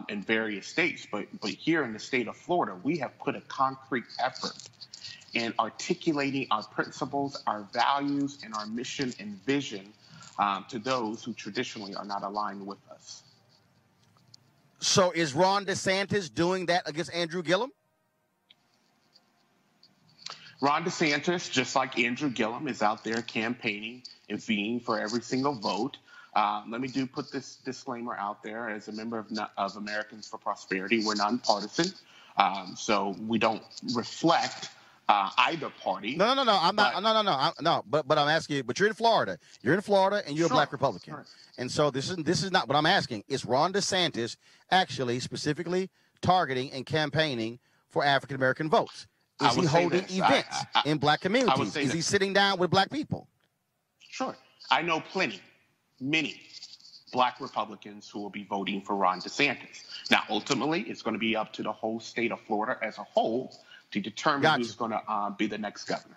in various states. But here in the state of Florida, we have put a concrete effort in articulating our principles, our values, and our mission and vision to those who traditionally are not aligned with us. So is Ron DeSantis doing that against Andrew Gillum? Ron DeSantis, just like Andrew Gillum, is out there campaigning and vying for every single vote. Let me put this disclaimer out there. As a member of Americans for Prosperity, we're nonpartisan, so we don't reflect either party. No. I'm not. No. But I'm asking you. But you're in Florida. You're in Florida, and you're a black Republican. Sure. And so this is not. But I'm asking: is Ron DeSantis actually specifically targeting and campaigning for African American votes? Is he holding events in black communities? Is he sitting down with black people? Sure. I know many black Republicans who will be voting for Ron DeSantis. Now, ultimately, it's going to be up to the whole state of Florida as a whole to determine who's going to be the next governor.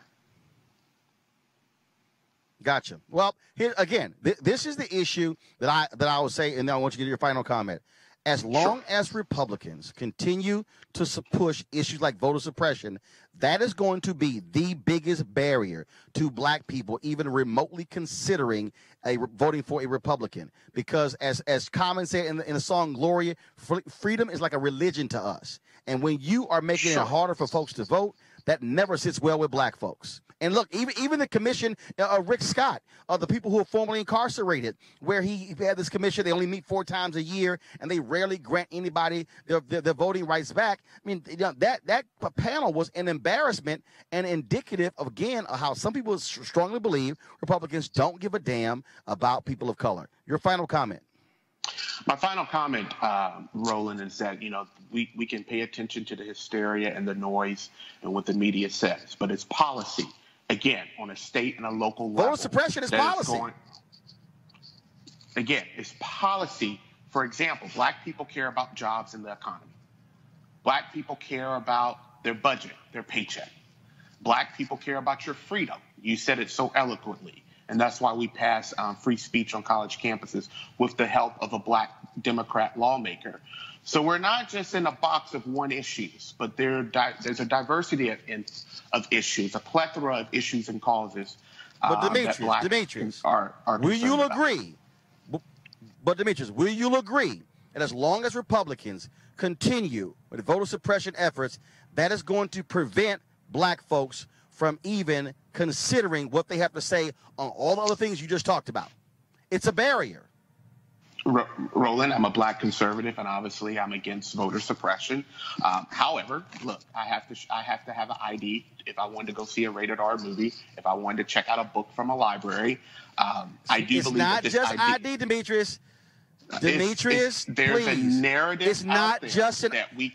Gotcha. Well, here again, this is the issue that I would say, and then I want you to get your final comment. As long as Republicans continue to push issues like voter suppression, that is going to be the biggest barrier to black people even remotely considering voting for a Republican. Because as Common said in the song Gloria, freedom is like a religion to us. And when you are making it harder for folks to vote, that never sits well with black folks. And look, even the commission, Rick Scott, the people who are formerly incarcerated, where he had this commission, they only meet 4 times a year, and they rarely grant anybody their voting rights back. I mean, that panel was an embarrassment and indicative of, again, how some people strongly believe Republicans don't give a damn about people of color. Your final comment. My final comment, Roland, is that, we can pay attention to the hysteria and the noise and what the media says, but it's policy, again, on a state and a local level. Voter suppression is policy. It's policy. For example, black people care about jobs and the economy. Black people care about their budget, their paycheck. Black people care about your freedom. You said it so eloquently. And that's why we pass free speech on college campuses with the help of a black Democrat lawmaker. So we're not just in a box of one issues, but there's a diversity of issues, a plethora of issues and causes but that black are will you about. agree? But Demetrius, will you agree that as long as Republicans continue with voter suppression efforts, that is going to prevent black folks from even considering what they have to say on all the other things you just talked about? It's a barrier. Roland, I'm a black conservative, and obviously I'm against voter suppression. However, look, I have to have an ID if I wanted to go see a rated R movie, if I wanted to check out a book from a library. I do it's believe not that just ID, Demetrius. Demetrius, there's please. a narrative. It's not just an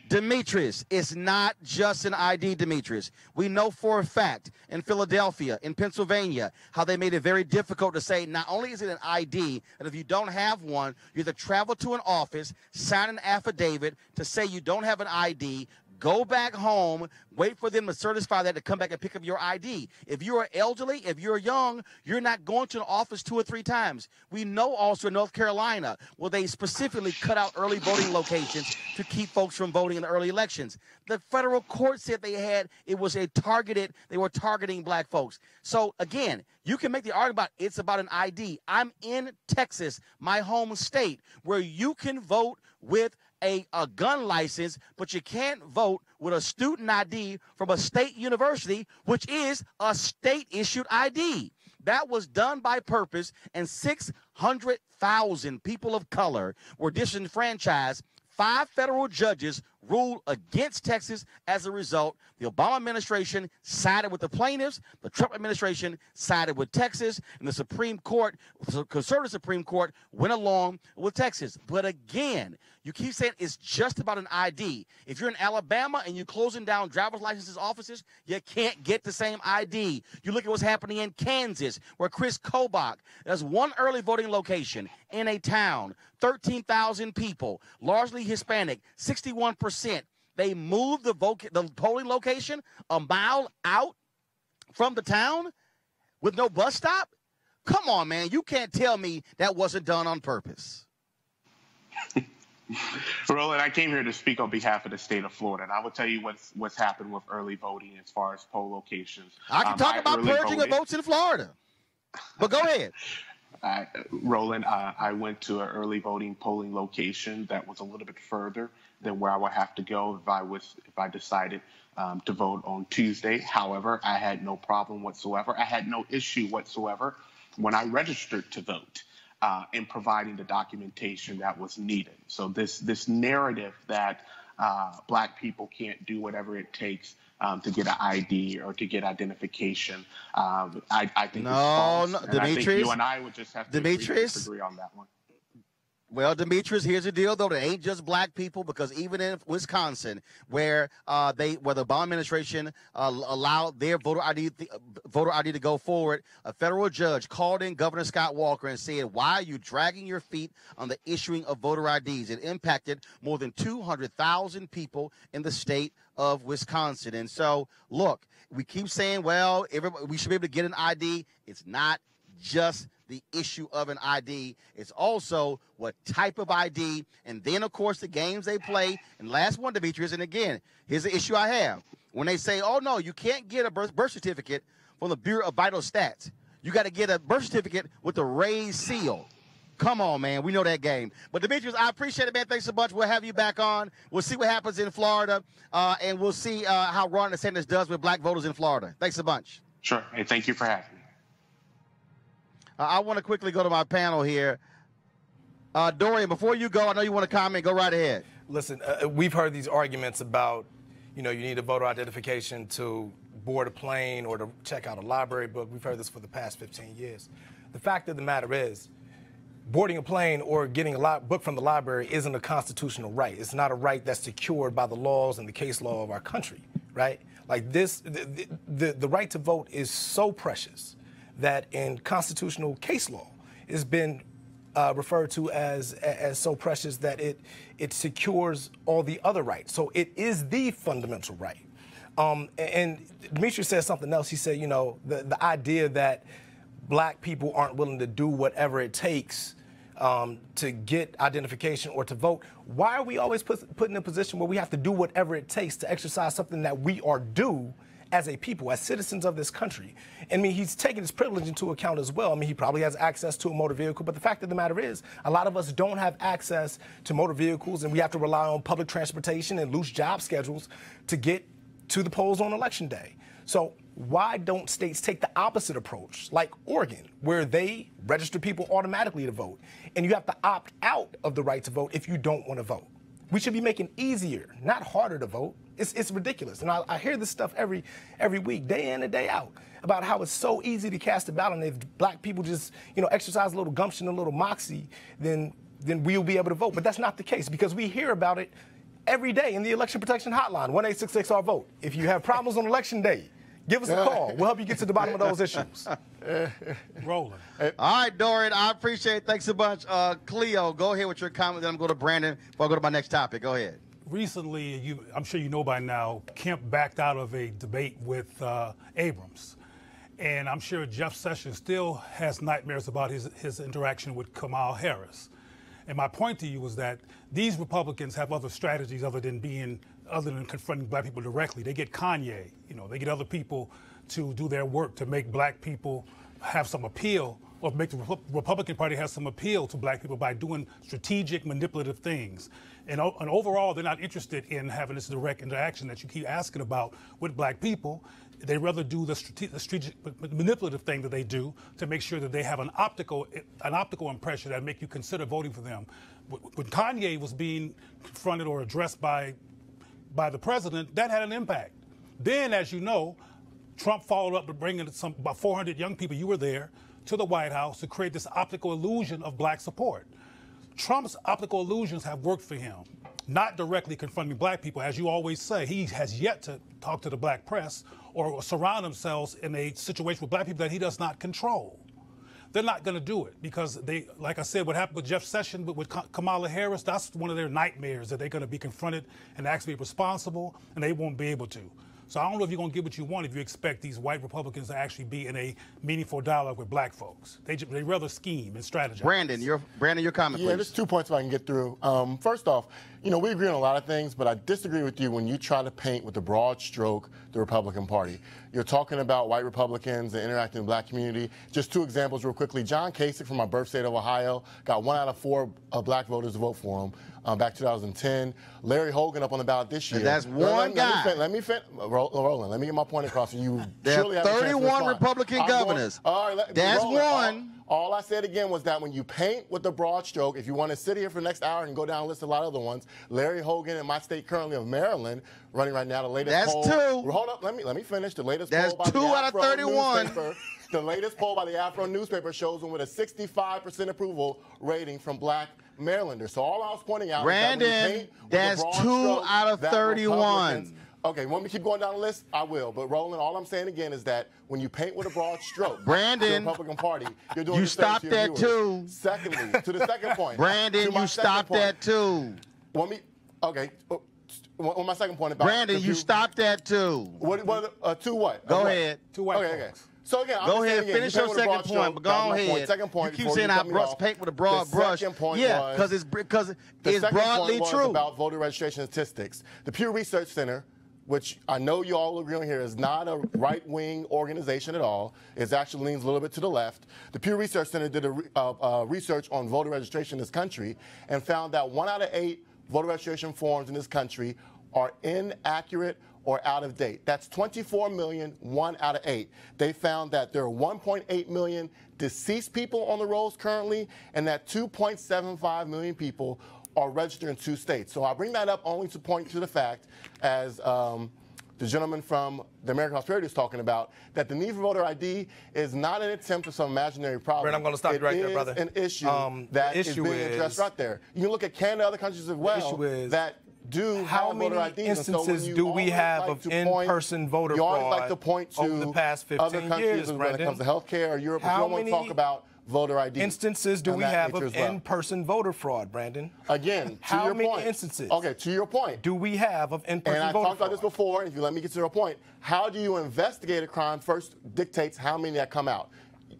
Demetrius. It's not just an ID, Demetrius. We know for a fact in Philadelphia, in Pennsylvania, how they made it very difficult to say not only is it an ID, and if you don't have one, you have to travel to an office, sign an affidavit to say you don't have an ID. Go back home, wait for them to certify that to come back and pick up your ID. If you are elderly, if you're young, you're not going to an office 2 or 3 times. We know also in North Carolina where they specifically cut out early voting locations to keep folks from voting in the early elections. The federal court said it was they were targeting black folks. So again, you can make the argument about it's about an ID. I'm in Texas, my home state, where you can vote with a gun license, but you can't vote with a student ID from a state university, which is a state-issued ID. That was done by purpose, and 600,000 people of color were disenfranchised. 5 federal judges ruled against Texas as a result. The Obama administration sided with the plaintiffs. The Trump administration sided with Texas. And the Supreme Court, the conservative Supreme Court, went along with Texas. But again, you keep saying it's just about an ID. If you're in Alabama and you're closing down driver's licenses offices, you can't get the same ID. You look at what's happening in Kansas, where Chris Kobach, there's one early voting location in a town, 13,000 people, largely Hispanic, 61%. They moved the polling location a mile out from the town with no bus stop? Come on, man. You can't tell me that wasn't done on purpose. Roland, I came here to speak on behalf of the state of Florida, and I will tell you what's happened with early voting as far as poll locations. I can talk about purging of votes in Florida, but go ahead. Roland, I went to an early voting polling location that was a little bit further than where I would have to go if I decided to vote on Tuesday. However, I had no problem whatsoever. I had no issue whatsoever when I registered to vote in providing the documentation that was needed. So this narrative that Black people can't do whatever it takes to get an ID or to get identification, I think it's false. No, and Demetrius, I think you and I would just have to disagree on that one. Well, Demetrius, here's the deal, though. It ain't just Black people, because even in Wisconsin, where the Obama administration allowed their voter ID to go forward, a federal judge called in Governor Scott Walker and said, "Why are you dragging your feet on the issuing of voter IDs?" It impacted more than 200,000 people in the state of Wisconsin. And so, look, we keep saying, well, we should be able to get an ID. It's not just the issue of an ID. It's also what type of ID, and then, of course, the games they play. And last one, Demetrius, and again, here's the issue I have. When they say, oh, no, you can't get a birth certificate from the Bureau of Vital Stats. You got to get a birth certificate with the raised seal. Come on, man. We know that game. But, Demetrius, I appreciate it, man. Thanks so much. We'll have you back on. We'll see what happens in Florida, and we'll see how Ron DeSantis does with Black voters in Florida. Thanks a bunch. Sure. Hey, thank you for having me. I want to quickly go to my panel here. Dorian, before you go, I know you want to comment. Go right ahead. Listen, we've heard these arguments about, you need a voter identification to board a plane or to check out a library book. We've heard this for the past 15 years. The fact of the matter is, boarding a plane or getting a book from the library isn't a constitutional right. It's not a right that's secured by the laws and the case law of our country, right? Like this, the right to vote is so precious that in constitutional case law has been referred to as so precious that it secures all the other rights. So it is the fundamental right. And Demetrius said something else. He said, the idea that Black people aren't willing to do whatever it takes to get identification or to vote. Why are we always put in a position where we have to do whatever it takes to exercise something that we are due as a people, as citizens of this country? I mean, he's taking his privilege into account as well. I mean, he probably has access to a motor vehicle, but the fact of the matter is, a lot of us don't have access to motor vehicles, and we have to rely on public transportation and loose job schedules to get to the polls on Election Day. So why don't states take the opposite approach, like Oregon, where they register people automatically to vote, and you have to opt out of the right to vote if you don't want to vote? We should be making easier, not harder to vote. It's ridiculous. And I hear this stuff every week, day in and day out, about how it's so easy to cast a ballot, and if Black people just, exercise a little gumption, a little moxie, then we'll be able to vote. But that's not the case, because we hear about it every day in the Election Protection Hotline, 1-866-R-VOTE. If you have problems on Election Day, give us a call. We'll help you get to the bottom of those issues. Roland. All right, Dorian, I appreciate it. Thanks a bunch. Cleo, go ahead with your comment, then I'm going to Brandon before I go to my next topic. Go ahead. Recently, I'm sure you know by now, Kemp backed out of a debate with Abrams. And I'm sure Jeff Sessions still has nightmares about his interaction with Kamala Harris. And my point to you was that these Republicans have other strategies other than confronting Black people directly. They get Kanye, they get other people to do their work to make Black people have some appeal, or make the Republican Party have some appeal to Black people by doing strategic, manipulative things. And overall, they're not interested in having this direct interaction that you keep asking about with Black people. They rather do the strategic, manipulative thing that they do to make sure that they have an optical impression that make you consider voting for them. When Kanye was being confronted or addressed by the president, that had an impact. Then, as you know, Trump followed up with bringing about 400 young people, you were there, to the White House to create this optical illusion of Black support. Trump's optical illusions have worked for him, not directly confronting Black people. As you always say, he has yet to talk to the Black press or surround themselves in a situation with Black people that he does not control. They're not going to do it because they, like I said, what happened with Jeff Sessions, with Kamala Harris, that's one of their nightmares, that they're going to be confronted and actually be responsible, and they won't be able to. So I don't know if you're going to get what you want if you expect these white Republicans to actually be in a meaningful dialogue with Black folks. They rather scheme and strategize. Brandon, your comment, Yeah, please. there's 2 points if I can get through. First off, You know, we agree on a lot of things, but I disagree with you when you try to paint with a broad stroke the Republican Party. You're talking about white Republicans and interacting with the black community. Just 2 examples real quickly. John Kasich from my birth state of Ohio got 1 out of 4 black voters to vote for him back 2010. Larry Hogan up on the ballot this year. And that's one guy. Let me finish. Roland, let me get my point across. You there surely are have a chance to 31 respond. Republican governors. All right, that's Roland, one. All I said again was that when you paint with a broad stroke, if you want to sit here for the next hour and go down and list a lot of other ones, Larry Hogan in my state currently of Maryland, running right now, the latest poll. That's 2. Hold up, let me finish. The latest that's poll by 2 the out of 31. Newspaper, the latest poll by the Afro newspaper shows him with a 65% approval rating from black Marylanders. So all I was pointing out Brandon, is that when you paint with that's a broad 2 stroke, out of that 31. Okay, want me to keep going down the list? I will. But Roland, all I'm saying again is that when you paint with a broad stroke, Brandon, the Republican Party, you're doing you stopped that too. Secondly, to the second point. Brandon, you stopped that too. Want me? Okay. On my second point about Brandon, you stopped that too. To what? Go ahead. To what? Okay. So again, go ahead, finish your second point, but go ahead. Second point. You keep saying I paint with a broad brush. Yeah, because it's broadly true. About voter registration statistics. The Pew Research Center, which I know you all agree on here, is not a right-wing organization at all. It actually leans a little bit to the left. The Pew Research Center did a research on voter registration in this country and found that 1 out of 8 voter registration forms in this country are inaccurate or out of date. That's 24 million, 1 out of 8. They found that there are 1.8 million deceased people on the rolls currently, and that 2.75 million people are registered in 2 states. So I bring that up only to point to the fact, as the gentleman from the American Prosperity is talking about, that the need for voter ID is not an attempt at some imaginary problem. Brent, I'm going to stop you right there, brother. It is an issue that is being addressed right there. You can look at Canada, other countries as well, that do how many instances do we have of in-person voter fraud? You always like to point to over the past 15 other countries years, when it comes to healthcare or Europe. How many want to talk about voter ID instances do we have of in-person voter fraud, Brandon? Again, how many instances? Okay, to your point. Do we have of in-person voter fraud? And I talked about this before, and if you let me get to your point, how do you investigate a crime first dictates how many that come out.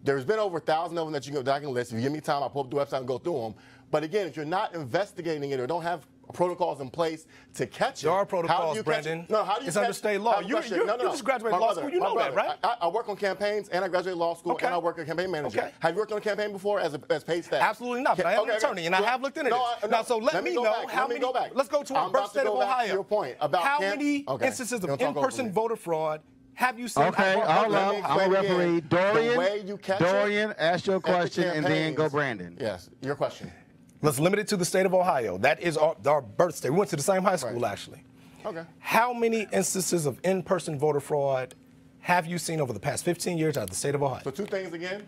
There's been over 1,000 of them that I can list. If you give me time, I'll pull up the website and go through them. But again, if you're not investigating it or don't have protocols in place to catch it. There are protocols, Brandon. No, how do you it's under state law. You just graduated law school. You know that, right? I work on campaigns, and I graduated law school, and I work as a campaign manager. Okay. Have you worked on a campaign before as paid staff? Absolutely not. But I am an attorney, and I have looked into this. Now, so let me know how many. Let's go to our birth state of Ohio. Your point about how many instances of in-person voter fraud have you seen? Okay, hold on. I'm a referee. Dorian, ask your question, and then go Brandon. Yes, your question. Let's limit it to the state of Ohio. That is our birth state. We went to the same high school, actually. Okay. How many instances of in-person voter fraud have you seen over the past 15 years out of the state of Ohio? So 2 things again.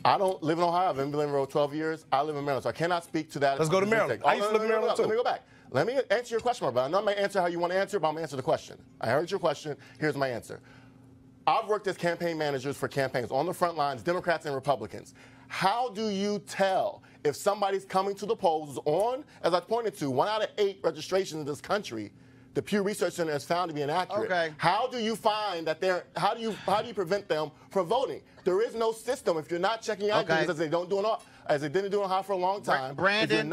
I don't live in Ohio. I've been living in 12 years. I live in Maryland, so I cannot speak to that. Let's go to Maryland. I used to live in Maryland, too. Let me go back. Let me answer your question, but I'm not going to answer how you want to answer, but I'm going to answer the question. I heard your question. Here's my answer. I've worked as campaign managers for campaigns on the front lines, Democrats and Republicans. How do you tell if somebody's coming to the polls on, as I pointed to, 1 out of 8 registrations in this country, the Pew Research Center has found to be inaccurate? Okay. How do you find that how do you prevent them from voting? There is no system if you're not checking IDs as they didn't do in Ohio for a long time. Brandon,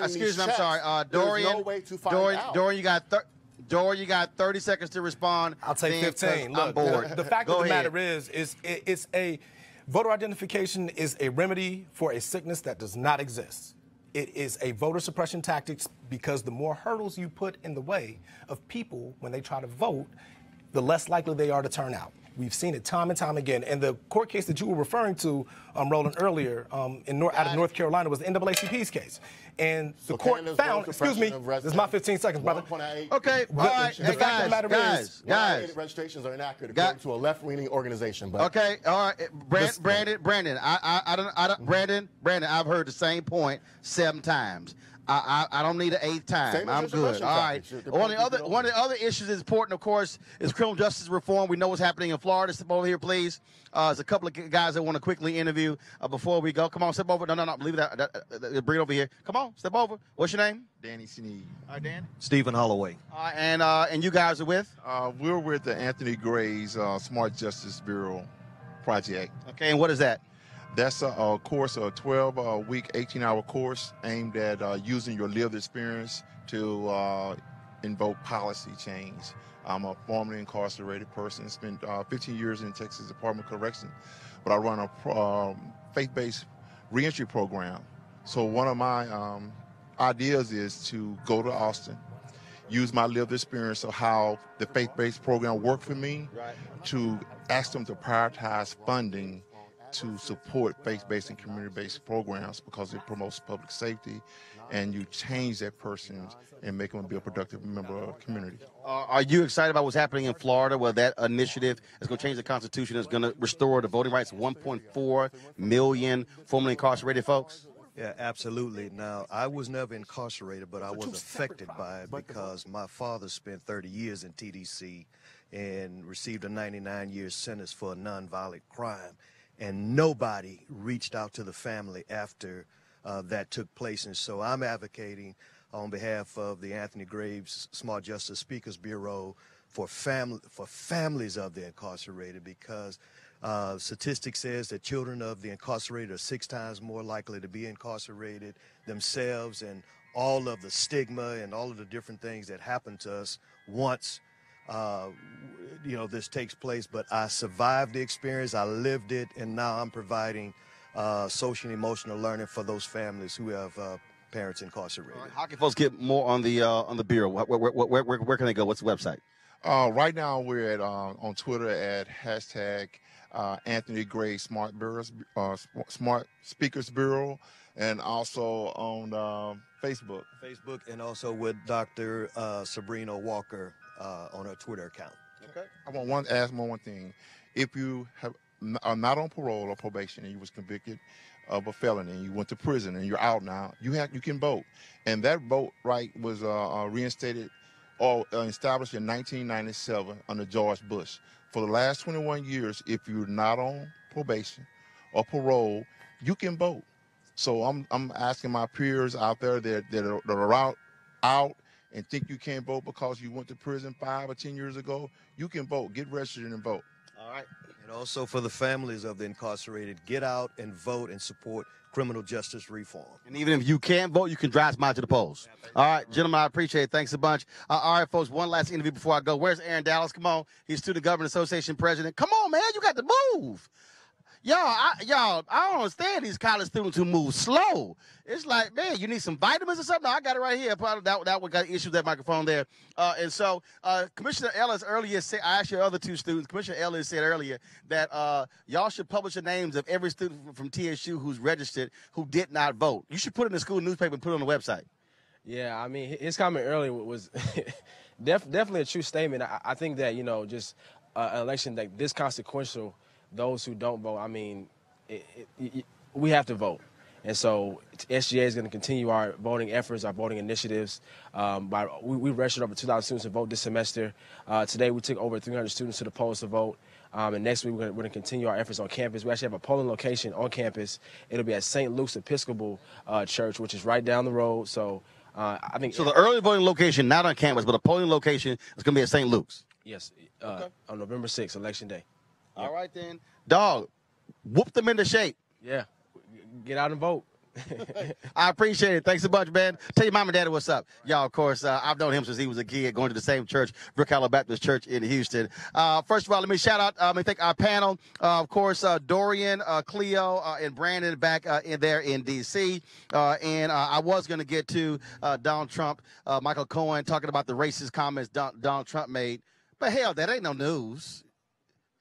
excuse me, I'm sorry. Dorian, no way to find out. Dorian, you got 30 seconds to respond. I'll take 15. Look, I'm bored. The fact of the matter is it's a voter identification is a remedy for a sickness that does not exist. It is a voter suppression tactic because the more hurdles you put in the way of people when they try to vote, the less likely they are to turn out. We've seen it time and time again. And the court case that you were referring to, Roland, earlier out of North Carolina was the NAACP's case. And the court found, excuse me, this is my 15 seconds, brother. Okay, all right. The fact of the matter is, registrations are inaccurate according to a left-leaning organization. But okay, all right. Brandon, Brandon, I've heard the same point 7 times. I don't need an 8th time. I'm good. All right. One of the other issues that's important, of course, is criminal justice reform. We know what's happening in Florida. Step over here, please. There's a couple of guys that want to quickly interview before we go. Come on, step over. No. Leave that. Bring it over here. Come on, step over. What's your name? Danny Sneed. All right, Dan. Stephen Holloway. And you guys are with? We're with the Anthony Gray's Smart Justice Bureau project. Okay, and what is that? That's a course, a 12-week, 18-hour course aimed at using your lived experience to invoke policy change. I'm a formerly incarcerated person, spent 15 years in Texas Department of Correction, but I run a faith-based reentry program. So one of my ideas is to go to Austin, use my lived experience of how the faith-based program worked for me, to ask them to prioritize funding to support faith-based and community-based programs because it promotes public safety, and you change that person and make them be a productive member of the community. Are you excited about what's happening in Florida, where that initiative is going to change the Constitution, is going to restore the voting rights of 1.4 million formerly incarcerated folks? Yeah, absolutely. Now, I was never incarcerated, but I was affected by it because my father spent 30 years in TDC and received a 99-year sentence for a nonviolent crime. And nobody reached out to the family after that took place. And so I'm advocating on behalf of the Anthony Graves Smart Justice Speakers Bureau for families of the incarcerated, because statistics says that children of the incarcerated are 6 times more likely to be incarcerated themselves, and all of the stigma and all of the different things that happen to us once this takes place. But I survived the experience, I lived it, and now I'm providing social and emotional learning for those families who have parents incarcerated. How can folks get more on the bureau? Where can they go? What's the website? Right now we're at on Twitter at hashtag Anthony Gray Smart Speakers Bureau, and also on Facebook. Facebook, and also with Dr. Sabrina Walker on her Twitter account. Okay. I want to ask one thing. If you are not on parole or probation and you was convicted of a felony and you went to prison and you're out now, you can vote. And that vote right was reinstated or established in 1997 under George Bush. For the last 21 years, if you're not on probation or parole, you can vote. So I'm asking my peers out there that are out and think you can't vote because you went to prison 5 or 10 years ago, you can vote. Get registered and vote. All right. And also for the families of the incarcerated, get out and vote and support criminal justice reform. And even if you can't vote, you can drive by to the polls. All right, gentlemen, I appreciate it. Thanks a bunch. All right, folks, one last interview before I go. Where's Aaron Dallas? Come on. He's Student Government Association president. Come on, man. You got to move. Y'all, I don't understand these college students who move slow. It's like, man, you need some vitamins or something? No, I got it right here. That one got issues with that microphone there. And so Commissioner Ellis earlier said, I asked your other 2 students, Commissioner Ellis said earlier that y'all should publish the names of every student from TSU who's registered who did not vote. You should put it in the school newspaper and put it on the website. Yeah, I mean, his comment earlier was definitely a true statement. I think that, just an election like this consequential, those who don't vote, I mean, we have to vote. And so SGA is going to continue our voting efforts, our voting initiatives. We registered over 2,000 students to vote this semester. Today we took over 300 students to the polls to vote. And next week we're going to continue our efforts on campus. We actually have a polling location on campus. It'll be at St. Luke's Episcopal Church, which is right down the road. So I think. So the early voting location, not on campus, but a polling location is going to be at St. Luke's. Yes, on November 6th, Election Day. All right, then. Dog, whoop them into shape. Yeah. Get out and vote. I appreciate it. Thanks a bunch, man. Tell your mom and daddy what's up. Y'all, of course, I've known him since he was a kid, going to the same church, Brookhollow Baptist Church in Houston. First of all, let me shout out, let me thank our panel. Of course, Dorian, Cleo, and Brandon back in there in D.C. And I was going to get to Donald Trump, Michael Cohen, talking about the racist comments Donald Trump made. But hell, that ain't no news.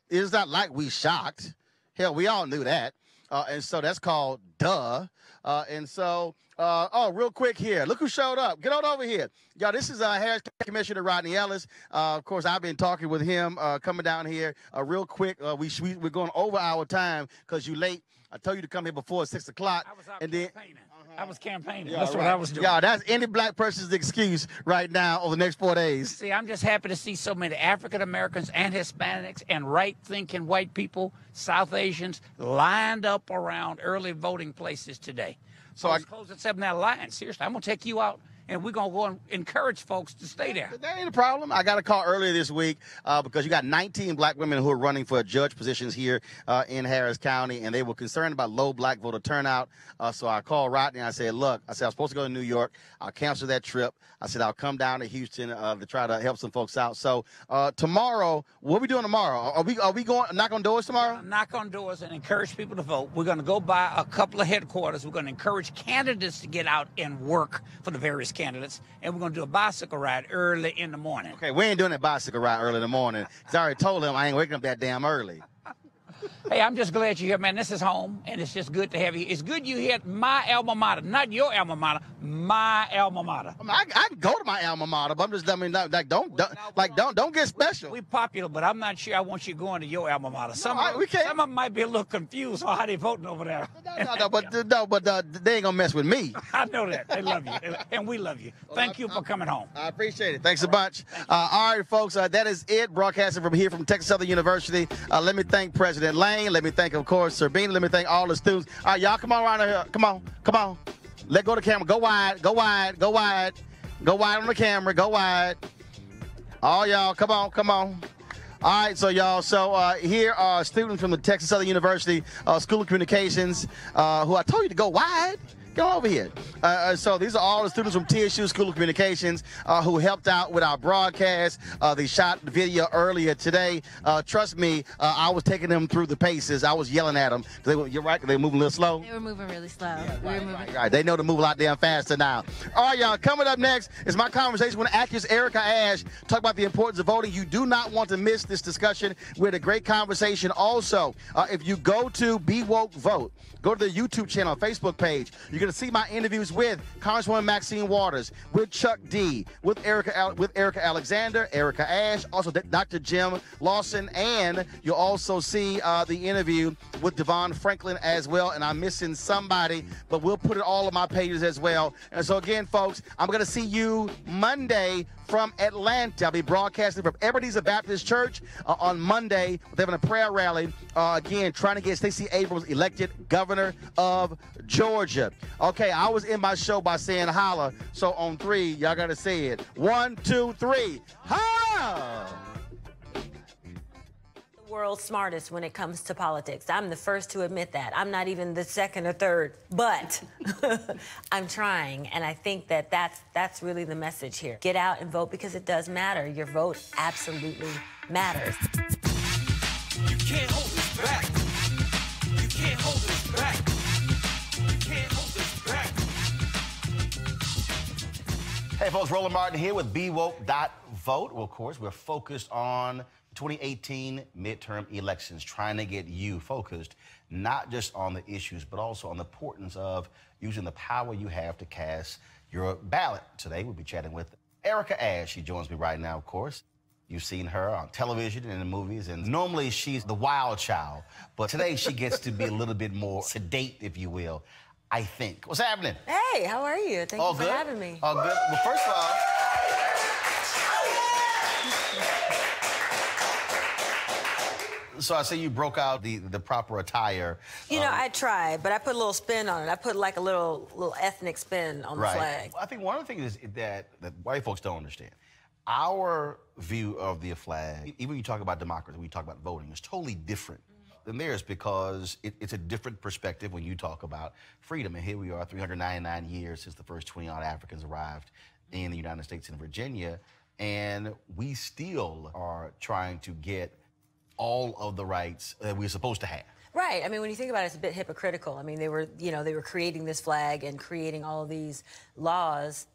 It's not like we shocked. Hell, we all knew that. And so that's called duh. Real quick here. Look who showed up. Get on over here. Y'all, this is Harris County Commissioner Rodney Ellis. Of course, I've been talking with him coming down here real quick. We're going over our time because you late. I told you to come here before 6 o'clock. I was out campaigning. I was campaigning. Yeah, that's what I was doing. Y'all, that's any black person's excuse right now over the next 4 days. See, I'm just happy to see so many African Americans and Hispanics and right-thinking white people, South Asians, lined up around early voting places today. So I closed at 7 that line. Seriously, I'm going to take you out and we're going to go and encourage folks to stay there. That ain't a problem. I got a call earlier this week because you got 19 black women who are running for judge positions here in Harris County, and they were concerned about low black voter turnout. So I called Rodney and I said, look, I said, I was supposed to go to New York. I'll cancel that trip. I said, I'll come down to Houston to try to help some folks out. So tomorrow, what are we doing tomorrow? Are we going knock on doors tomorrow? Knock on doors and encourage people to vote. We're going to go by a couple of headquarters. We're going to encourage candidates to get out and work for the various candidates. And we're going to do a bicycle ride early in the morning. Okay, we ain't doing that bicycle ride early in the morning. Because I already told him I ain't waking up that damn early. Hey, I'm just glad you're here, man. This is home, and it's just good to have you. It's good you here at my alma mater, not your alma mater, my alma mater. I mean, I can go to my alma mater, but I'm just, I mean, don't get special. We're popular, but I'm not sure I want you going to your alma mater. Some of them might be a little confused on how they voting over there. But they ain't gonna mess with me. I know that. They love you, and we love you. Thank you for coming home. I appreciate it. Thanks a bunch. All right, folks, that is it. Broadcasting from here from Texas Southern University. Let me thank President Lane. Let me thank, of course, Serbina. Let me thank all the students. All right, y'all, come on around here. Come on. Let go of the camera. Go wide. Go wide on the camera. Go wide. All y'all, come on. All right, so y'all, here are students from the Texas Southern University School of Communications who I told you to go wide. Go over here. So these are all the students from TSU School of Communications who helped out with our broadcast. They shot the video earlier today. Trust me, I was taking them through the paces. I was yelling at them. You're right, they were moving a little slow. They were moving really slow. Right. They know to move a lot damn faster now. All right, y'all, coming up next is my conversation with actress Erika Ash. Talk about the importance of voting. You do not want to miss this discussion. We had a great conversation. Also, if you go to Be Woke Vote, go to the YouTube channel, Facebook page. You're going to see my interviews with Congresswoman Maxine Waters, with Chuck D, with Erika Alexander, Erika Ash, also Dr. Jim Lawson, and you'll also see the interview with Devon Franklin as well. And I'm missing somebody, but we'll put it all on my pages as well. And so again, folks, I'm going to see you Monday from Atlanta. I'll be broadcasting from Ebenezer Baptist Church on Monday. They're having a prayer rally, again, trying to get Stacey Abrams elected governor of Georgia. Okay, I was in my show by saying holla, so on 3, y'all got to say it. 1, 2, 3, holla! The world's smartest when it comes to politics. I'm the first to admit that. I'm not even the second or third, but I'm trying, and I think that that's really the message here. Get out and vote because it does matter. Your vote absolutely matters. You can't hold us back. You can't hold us back. You can't hold us back. Hey folks, Roland Martin here with BeWoke.vote. Well, of course, we're focused on 2018 midterm elections, trying to get you focused not just on the issues, but also on the importance of using the power you have to cast your ballot. Today, we'll be chatting with Erika Ash. She joins me right now, of course. You've seen her on television and in the movies, and normally she's the wild child, but today she gets to be a little bit more sedate, if you will, I think. What's happening? Hey, how are you? Thank you for having me. All good. Well, first of all, so I see you broke out the proper attire. You know, I tried, but I put a little spin on it. I put like a little ethnic spin on the flag. I think one of the things is that white folks don't understand. Our view of the flag, even when you talk about democracy, when you talk about voting, is totally different than theirs because it's a different perspective when you talk about freedom. And here we are, 399 years since the first 20-odd Africans arrived in the United States and Virginia, and we still are trying to get all of the rights that we're supposed to have. Right. I mean, when you think about it, it's a bit hypocritical. I mean, they were creating this flag and creating all of these laws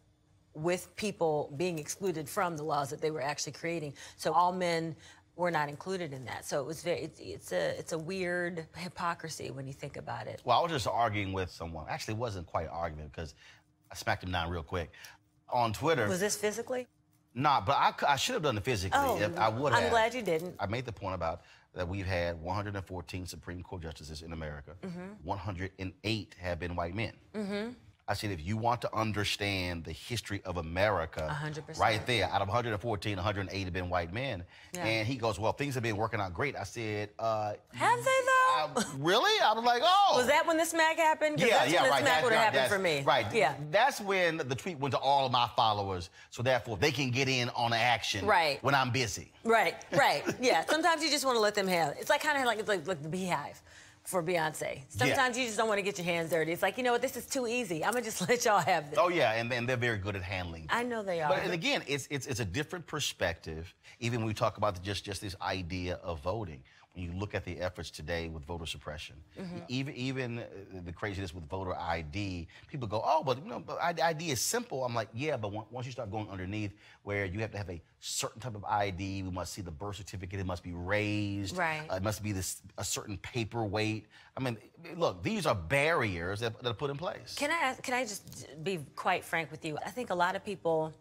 with people being excluded from the laws that they were actually creating. So all men were not included in that. So it was it's a weird hypocrisy when you think about it. Well, I was just arguing with someone. Actually, it wasn't quite an argument because I smacked him down real quick. On Twitter. Was this physically? Nah, but I should have done it physically. If I would have. I'm glad you didn't. I made the point about that we've had 114 Supreme Court justices in America. 108 have been white men. I said, if you want to understand the history of America, 100%. right there, out of 114, 108 have been white men. Yeah. And he goes, well, things have been working out great. I said, have they though? Really? I was like, oh. Was that when the smack happened? 'Cause that's when the smack would have happened for me. Right. Yeah. That's when the tweet went to all of my followers, so therefore they can get in on the action when I'm busy. Right. Yeah. Sometimes you just want to let them have it. It's like kind of like the Beehive for Beyonce. Sometimes you just don't want to get your hands dirty. It's like, you know what, this is too easy. I'm gonna just let y'all have this. Oh yeah, and they're very good at handling that. I know they are. But and again, it's a different perspective. Even when we talk about just this idea of voting, when you look at the efforts today with voter suppression, even the craziness with voter ID, people go, oh, but ID is simple. I'm like, yeah, but once you start going underneath, where you have to have a certain type of ID, we must see the birth certificate, it must be raised, it must be a certain paperweight. I mean, look, these are barriers that are put in place. Can I just be quite frank with you? I think a lot of people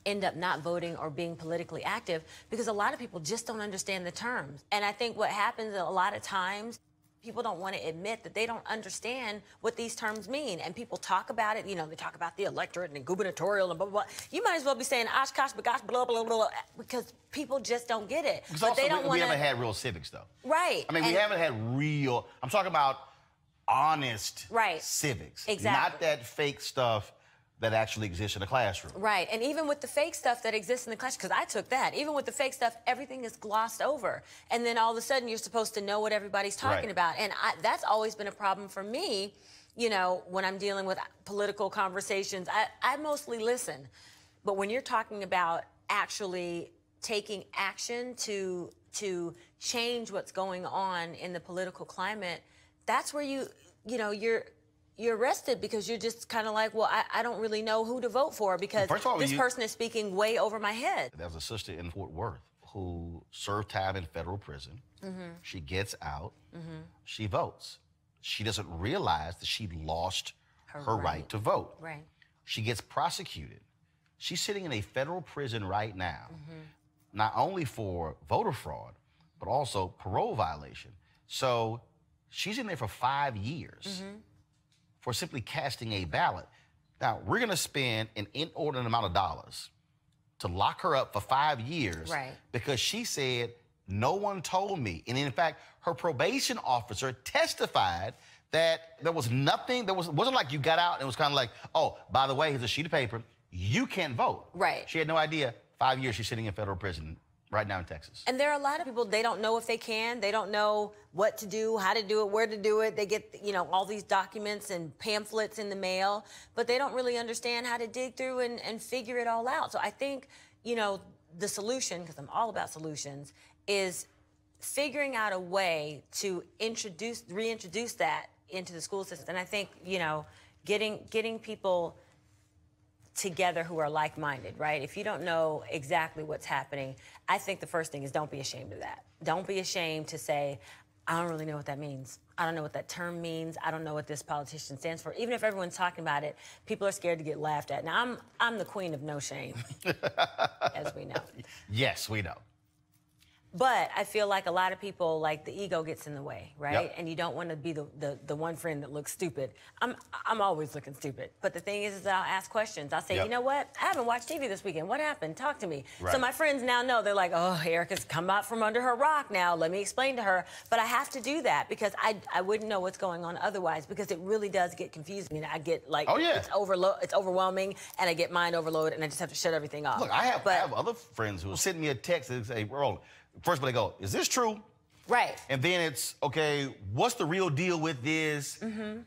end up not voting or being politically active because a lot of people just don't understand the terms. And I think what happens a lot of times, people don't want to admit that they don't understand what these terms mean. And people talk about it, you know, they talk about the electorate and gubernatorial and blah, blah, blah. You might as well be saying Oshkosh, Bagosh, blah, blah, blah, because people just don't get it. Because but also, they don't we haven't had real civics, though. Right. I mean, we haven't had real, I'm talking about honest civics. Exactly. Not that fake stuff that actually exists in the classroom. Right, and even with the fake stuff that exists in the class, because I took that, even with the fake stuff, everything is glossed over. And then all of a sudden, you're supposed to know what everybody's talking about. And that's always been a problem for me, you know, when I'm dealing with political conversations. I mostly listen. But when you're talking about actually taking action to change what's going on in the political climate, that's where you're arrested because you're just kind of like, well, I don't really know who to vote for because this person is speaking way over my head. There's a sister in Fort Worth who served time in federal prison. She gets out. She votes. She doesn't realize that she lost her right to vote. Right. She gets prosecuted. She's sitting in a federal prison right now, not only for voter fraud, but also parole violation. So she's in there for 5 years. For simply casting a ballot. Now, we're going to spend an inordinate amount of dollars to lock her up for 5 years because she said, no one told me. And in fact, her probation officer testified that there was nothing, it wasn't like you got out and it was kind of like, oh, by the way, here's a sheet of paper, you can't vote. Right. She had no idea. 5 years she's sitting in federal prison right now in Texas. And there are a lot of people, they don't know if they can. They don't know what to do, how to do it, where to do it. They get, you know, all these documents and pamphlets in the mail, but they don't really understand how to dig through and figure it all out. So I think, you know, the solution, because I'm all about solutions, is figuring out a way to reintroduce that into the school system. And I think, you know, getting people together who are like-minded, right? If you don't know exactly what's happening, I think the first thing is don't be ashamed of that. Don't be ashamed to say, I don't really know what that means. I don't know what that term means. I don't know what this politician stands for. Even if everyone's talking about it, people are scared to get laughed at. Now, I'm the queen of no shame, as we know. Yes, we know. But I feel like a lot of people, like, the ego gets in the way, right? And you don't want to be the one friend that looks stupid. I'm always looking stupid. But the thing is I'll ask questions. I'll say, you know what? I haven't watched TV this weekend. What happened? Talk to me. So my friends now know. They're like, oh, Erika's come out from under her rock now. Let me explain to her. But I have to do that because I wouldn't know what's going on otherwise because it really does get confusing. And I get, like, it's overwhelming, and I get mind overload, and I just have to shut everything off. Look, I have other friends who will send me a text and say, Roland, first they go, is this true? Right. And then it's, okay, what's the real deal with this?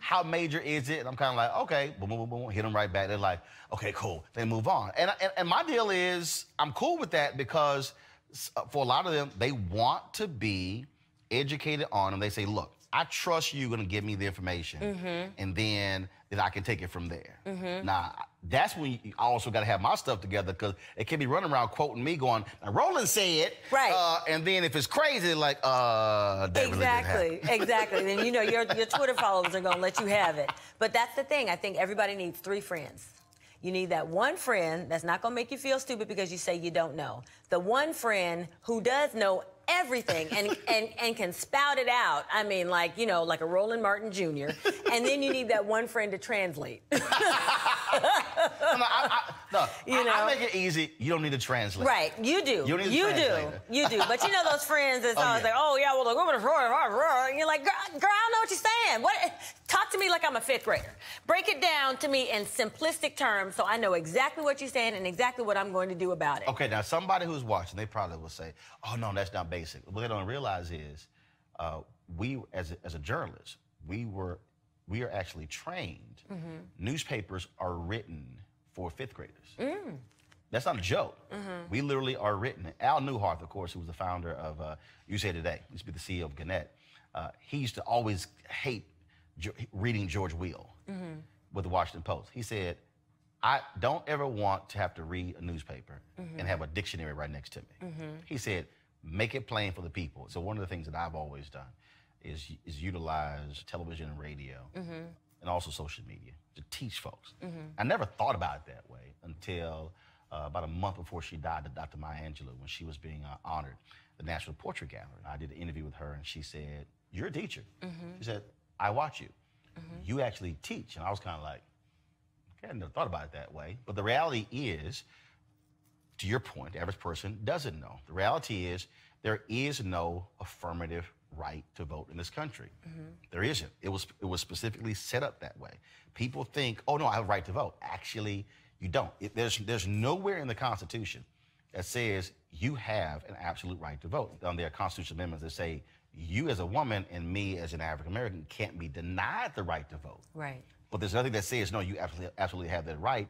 How major is it? And I'm kind of like, okay, boom, boom, boom, boom, hit them right back. They're like, okay, cool. They move on. And my deal is, I'm cool with that because for a lot of them, they want to be educated on, and they say, look, I trust you're going to give me the information, and then I can take it from there. Now, that's when you also got to have my stuff together because it can be running around quoting me going, now, Roland said, and then if it's crazy, like, that really didn't happen. Exactly. Then, you know, your Twitter followers are going to let you have it. But that's the thing. I think everybody needs 3 friends. You need that one friend that's not going to make you feel stupid because you say you don't know. The one friend who does know everything and can spout it out. I mean, like, you know, like a Roland Martin Jr. And then you need that one friend to translate. I make it easy. You don't need to translate. Right, you do. You don't need to translate. You do. But you know those friends that's always like, oh yeah, well, and you're like, girl, I don't know what you're saying. What? Talk to me like I'm a 5th grader. Break it down to me in simplistic terms so I know exactly what you're saying and exactly what I'm going to do about it. Okay, now somebody who's watching, they probably will say, oh no, that's not basic. What they don't realize is we, as a journalist, we are actually trained. Newspapers are written for 5th graders. That's not a joke. We literally are written. Al Newhart, of course, who was the founder of USA Today, used to be the CEO of Gannett, he used to always hate reading George Will with the Washington Post. He said, I don't ever want to have to read a newspaper and have a dictionary right next to me. He said, make it plain for the people. So one of the things that I've always done is utilize television and radio and also social media to teach folks. I never thought about it that way until about a month before she died, Dr. Maya Angelou, when she was being honored, the National Portrait Gallery. I did an interview with her and she said, you're a teacher. She said, I watch you. You actually teach. And I was kind of like, okay, I never thought about it that way. But the reality is, to your point, the average person doesn't know. The reality is there is no affirmative right to vote in this country. There isn't. It was specifically set up that way. People think, oh no, I have a right to vote. Actually, you don't. There's nowhere in the Constitution that says you have an absolute right to vote. There are constitutional amendments that say you as a woman and me as an African American can't be denied the right to vote. Right. But there's nothing that says, no, you absolutely have that right.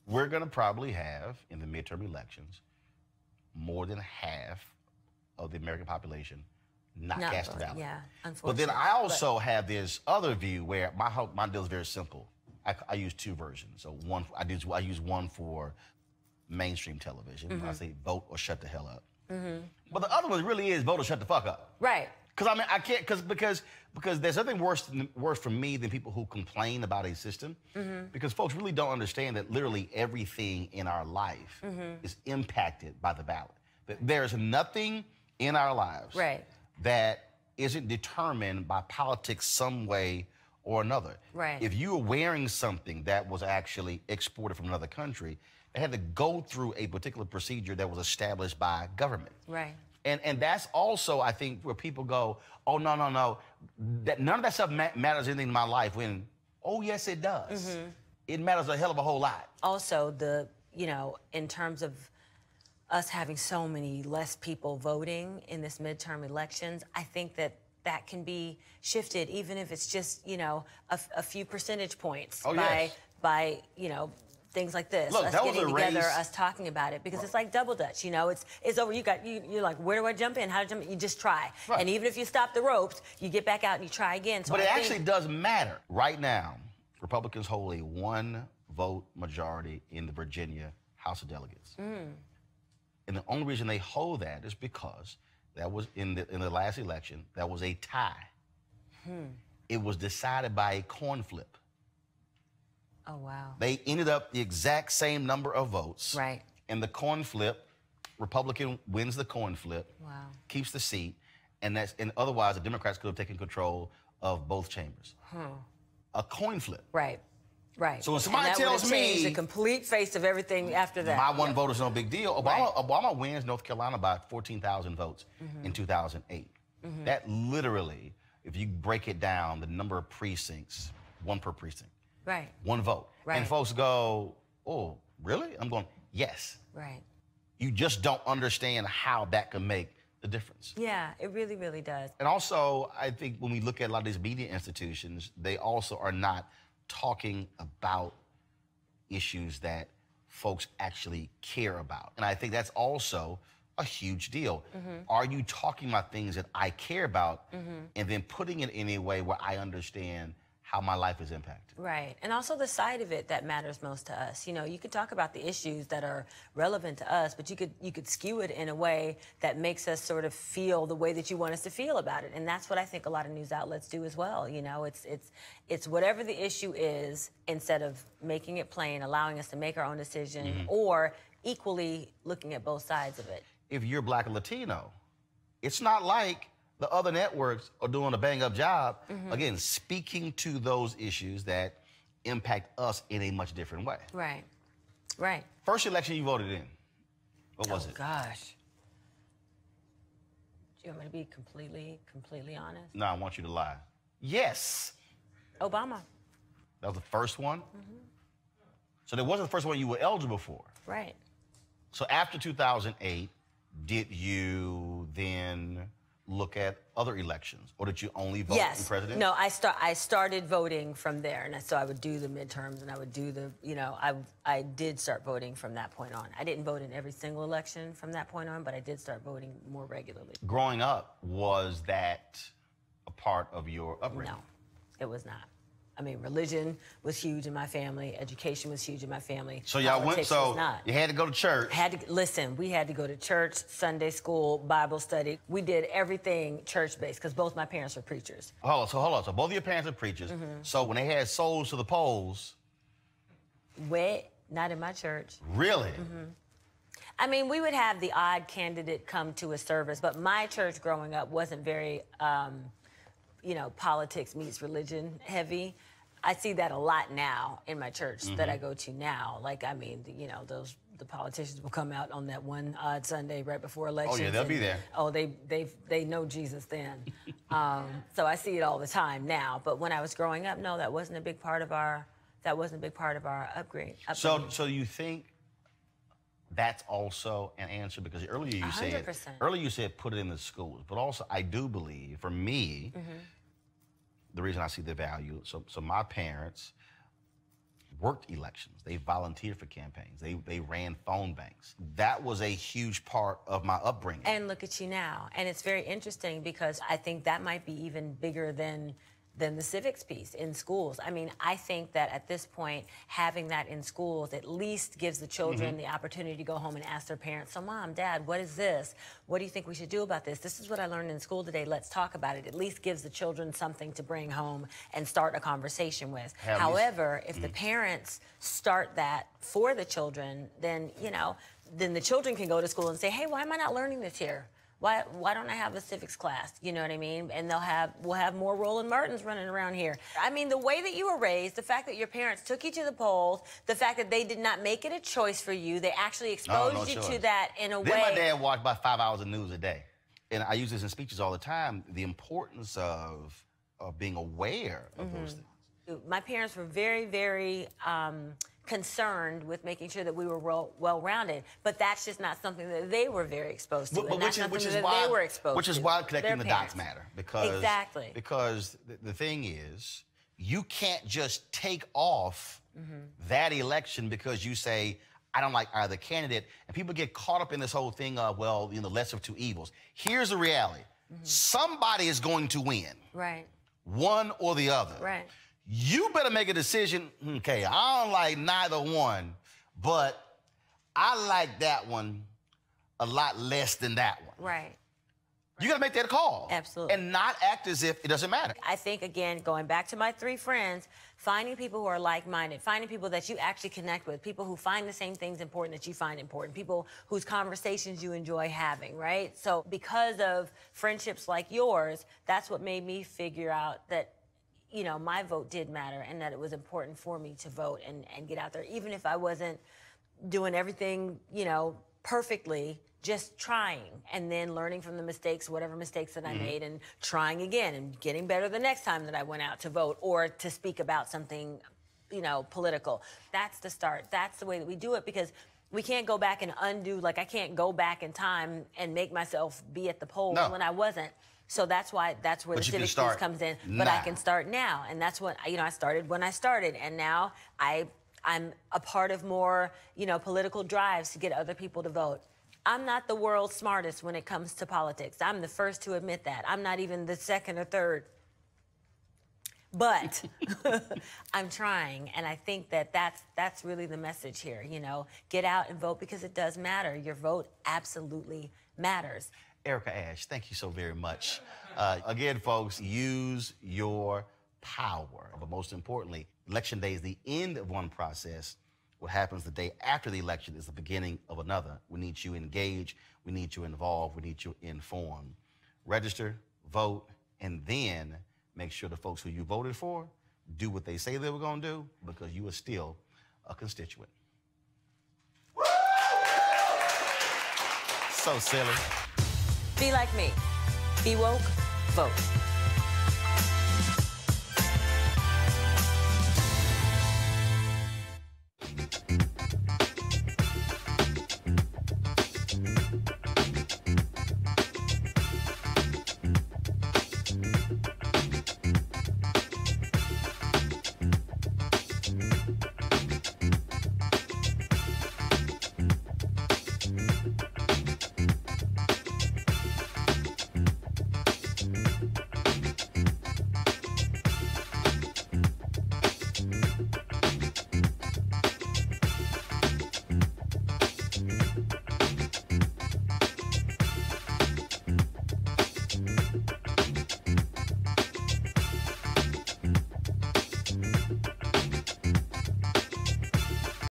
We're going to probably have, in the midterm elections, more than half of the American population not cast a ballot. Yeah, unfortunately. But then I also have this other view where my deal is very simple. I use 2 versions. So I use one for mainstream television. I say vote or shut the hell up. But the other one really is vote or shut the fuck up. Right. Because I mean, I can't, because there's nothing worse for me than people who complain about a system. Because folks really don't understand that literally everything in our life is impacted by the ballot. That there's nothing in our lives that isn't determined by politics some way or another. Right. If you were wearing something that was actually exported from another country, it had to go through a particular procedure that was established by government. Right. And that's also, I think, where people go, oh, no, that none of that stuff matters anything in my life, when, oh, yes, it does. It matters a hell of a whole lot. Also, in terms of us having so many less people voting in this midterm elections, I think that can be shifted, even if it's just, a few percentage points by things like this. Look, us that was getting a together, race. us talking about it, because it's like double dutch. It's over. You're like, where do I jump in? How to jump in? You just try. Right. And even if you stop the ropes, you get back out and you try again. So But it actually does matter. Right now, Republicans hold a 1-vote majority in the Virginia House of Delegates. And the only reason they hold that is because that was in the last election, that was a tie. It was decided by a coin flip. Oh, wow. They ended up the exact same number of votes. Right. And the coin flip, Republican wins the coin flip, keeps the seat, and otherwise the Democrats could have taken control of both chambers. A coin flip. Right. Right. So when somebody and that tells me the complete face of everything after that. my one vote is no big deal. Obama wins North Carolina by 14,000 votes in 2008. That literally, if you break it down, the number of precincts, 1 per precinct. Right. 1 vote. Right. And folks go, oh, really? I'm going, yes. Right. You just don't understand how that can make the difference. Yeah, it really, really does. And also, I think when we look at a lot of these media institutions, they also are not talking about issues that folks actually care about. And I think that's also a huge deal. Are you talking about things that I care about and then putting it in a way where I understand how my life is impacted? Right. And also the side of it that matters most to us. You could talk about the issues that are relevant to us, but you could skew it in a way that makes us sort of feel the way that you want us to feel about it. And that's what I think a lot of news outlets do as well. It's whatever the issue is, instead of making it plain, allowing us to make our own decision, or equally looking at both sides of it. If you're Black or Latino, it's not like the other networks are doing a bang-up job, again, speaking to those issues that impact us in a much different way. Right. Right. First election you voted in, what was it? Gosh. Do you want me to be completely honest? No, I want you to lie. Yes. Obama. That was the first one? So that wasn't the first one you were eligible for. Right. So after 2008, did you then look at other elections, or did you only vote in president? No, I started voting from there, and so I would do the midterms, and I would do the, I did start voting from that point on. I didn't vote in every single election from that point on, but I did start voting more regularly. Growing up, was that a part of your upbringing? No, it was not. I mean, religion was huge in my family. Education was huge in my family. So y'all went, Politics so was not. you had to go to church. Listen, we had to go to church, Sunday school, Bible study. We did everything church-based because both my parents were preachers. Hold on. So both of your parents are preachers. So when they had souls to the polls. Wait, not in my church. Really? I mean, we would have the odd candidate come to a service, but my church growing up wasn't very, politics meets religion heavy. I see that a lot now in my church that I go to now. Like, I mean, the politicians will come out on that one odd Sunday right before elections. Oh yeah, they'll be there. Oh, they know Jesus then. So I see it all the time now. But when I was growing up, no, that wasn't a big part of our upgrade. So you think that's also an answer? Because earlier you 100%. said put it in the schools, but also I do believe, for me, the reason I see the value, so my parents worked elections. They volunteered for campaigns. They ran phone banks. That was a huge part of my upbringing. And look at you now. And it's very interesting because I think that might be even bigger than the civics piece in schools. I mean, I think that at this point, having that in schools at least gives the children the opportunity to go home and ask their parents, so Mom, Dad, what is this? What do you think we should do about this? This is what I learned in school today. Let's talk about it. At least gives the children something to bring home and start a conversation with. However, if the parents start that for the children, then, then the children can go to school and say, hey, why am I not learning this here? Why don't I have a civics class? You know what I mean? And we'll have more Roland Martins running around here. I mean, the way that you were raised, the fact that your parents took you to the polls, the fact that they did not make it a choice for you, they actually exposed you to that in a way. Then my dad watched about 5 hours of news a day. And I use this in speeches all the time, the importance of being aware of those things. My parents were very, very concerned with making sure that we were well-rounded, but that's just not something that they were very exposed to. Which is why connecting the dots matter. Because, exactly. Because the thing is, you can't just take off that election because you say, I don't like either candidate, and people get caught up in this whole thing of, well, the lesser of two evils. Here's the reality. Somebody is going to win. Right. One or the other. Right. You better make a decision. Okay, I don't like neither one, but I like that one a lot less than that one. Right. You got to make that call. Absolutely. And not act as if it doesn't matter. I think, again, going back to my 3 friends, finding people who are like-minded, finding people that you actually connect with, people who find the same things important that you find important, people whose conversations you enjoy having, right? So because of friendships like yours, that's what made me figure out that my vote did matter and that it was important for me to vote and get out there, even if I wasn't doing everything, perfectly, just trying and then learning from the mistakes, whatever mistakes that I made, and trying again and getting better the next time that I went out to vote or to speak about something, political. That's the start. That's the way that we do it, because we can't go back and undo, like I can't go back in time and make myself be at the polls when I wasn't. So that's where the civic piece comes in. But I can start now. And that's what, I started when I started. And now I'm a part of more, political drives to get other people to vote. I'm not the world's smartest when it comes to politics. I'm the first to admit that. I'm not even the second or third. But I'm trying, and I think that's really the message here, Get out and vote because it does matter. Your vote absolutely matters. Erika Ash, thank you so very much. Again, folks, use your power. But most importantly, Election Day is the end of one process. What happens the day after the election is the beginning of another. We need you engaged. We need you involved. We need you informed. register, vote, and then make sure the folks who you voted for do what they say they were going to do, because you are still a constituent. So silly. Be like me. Be woke. Vote.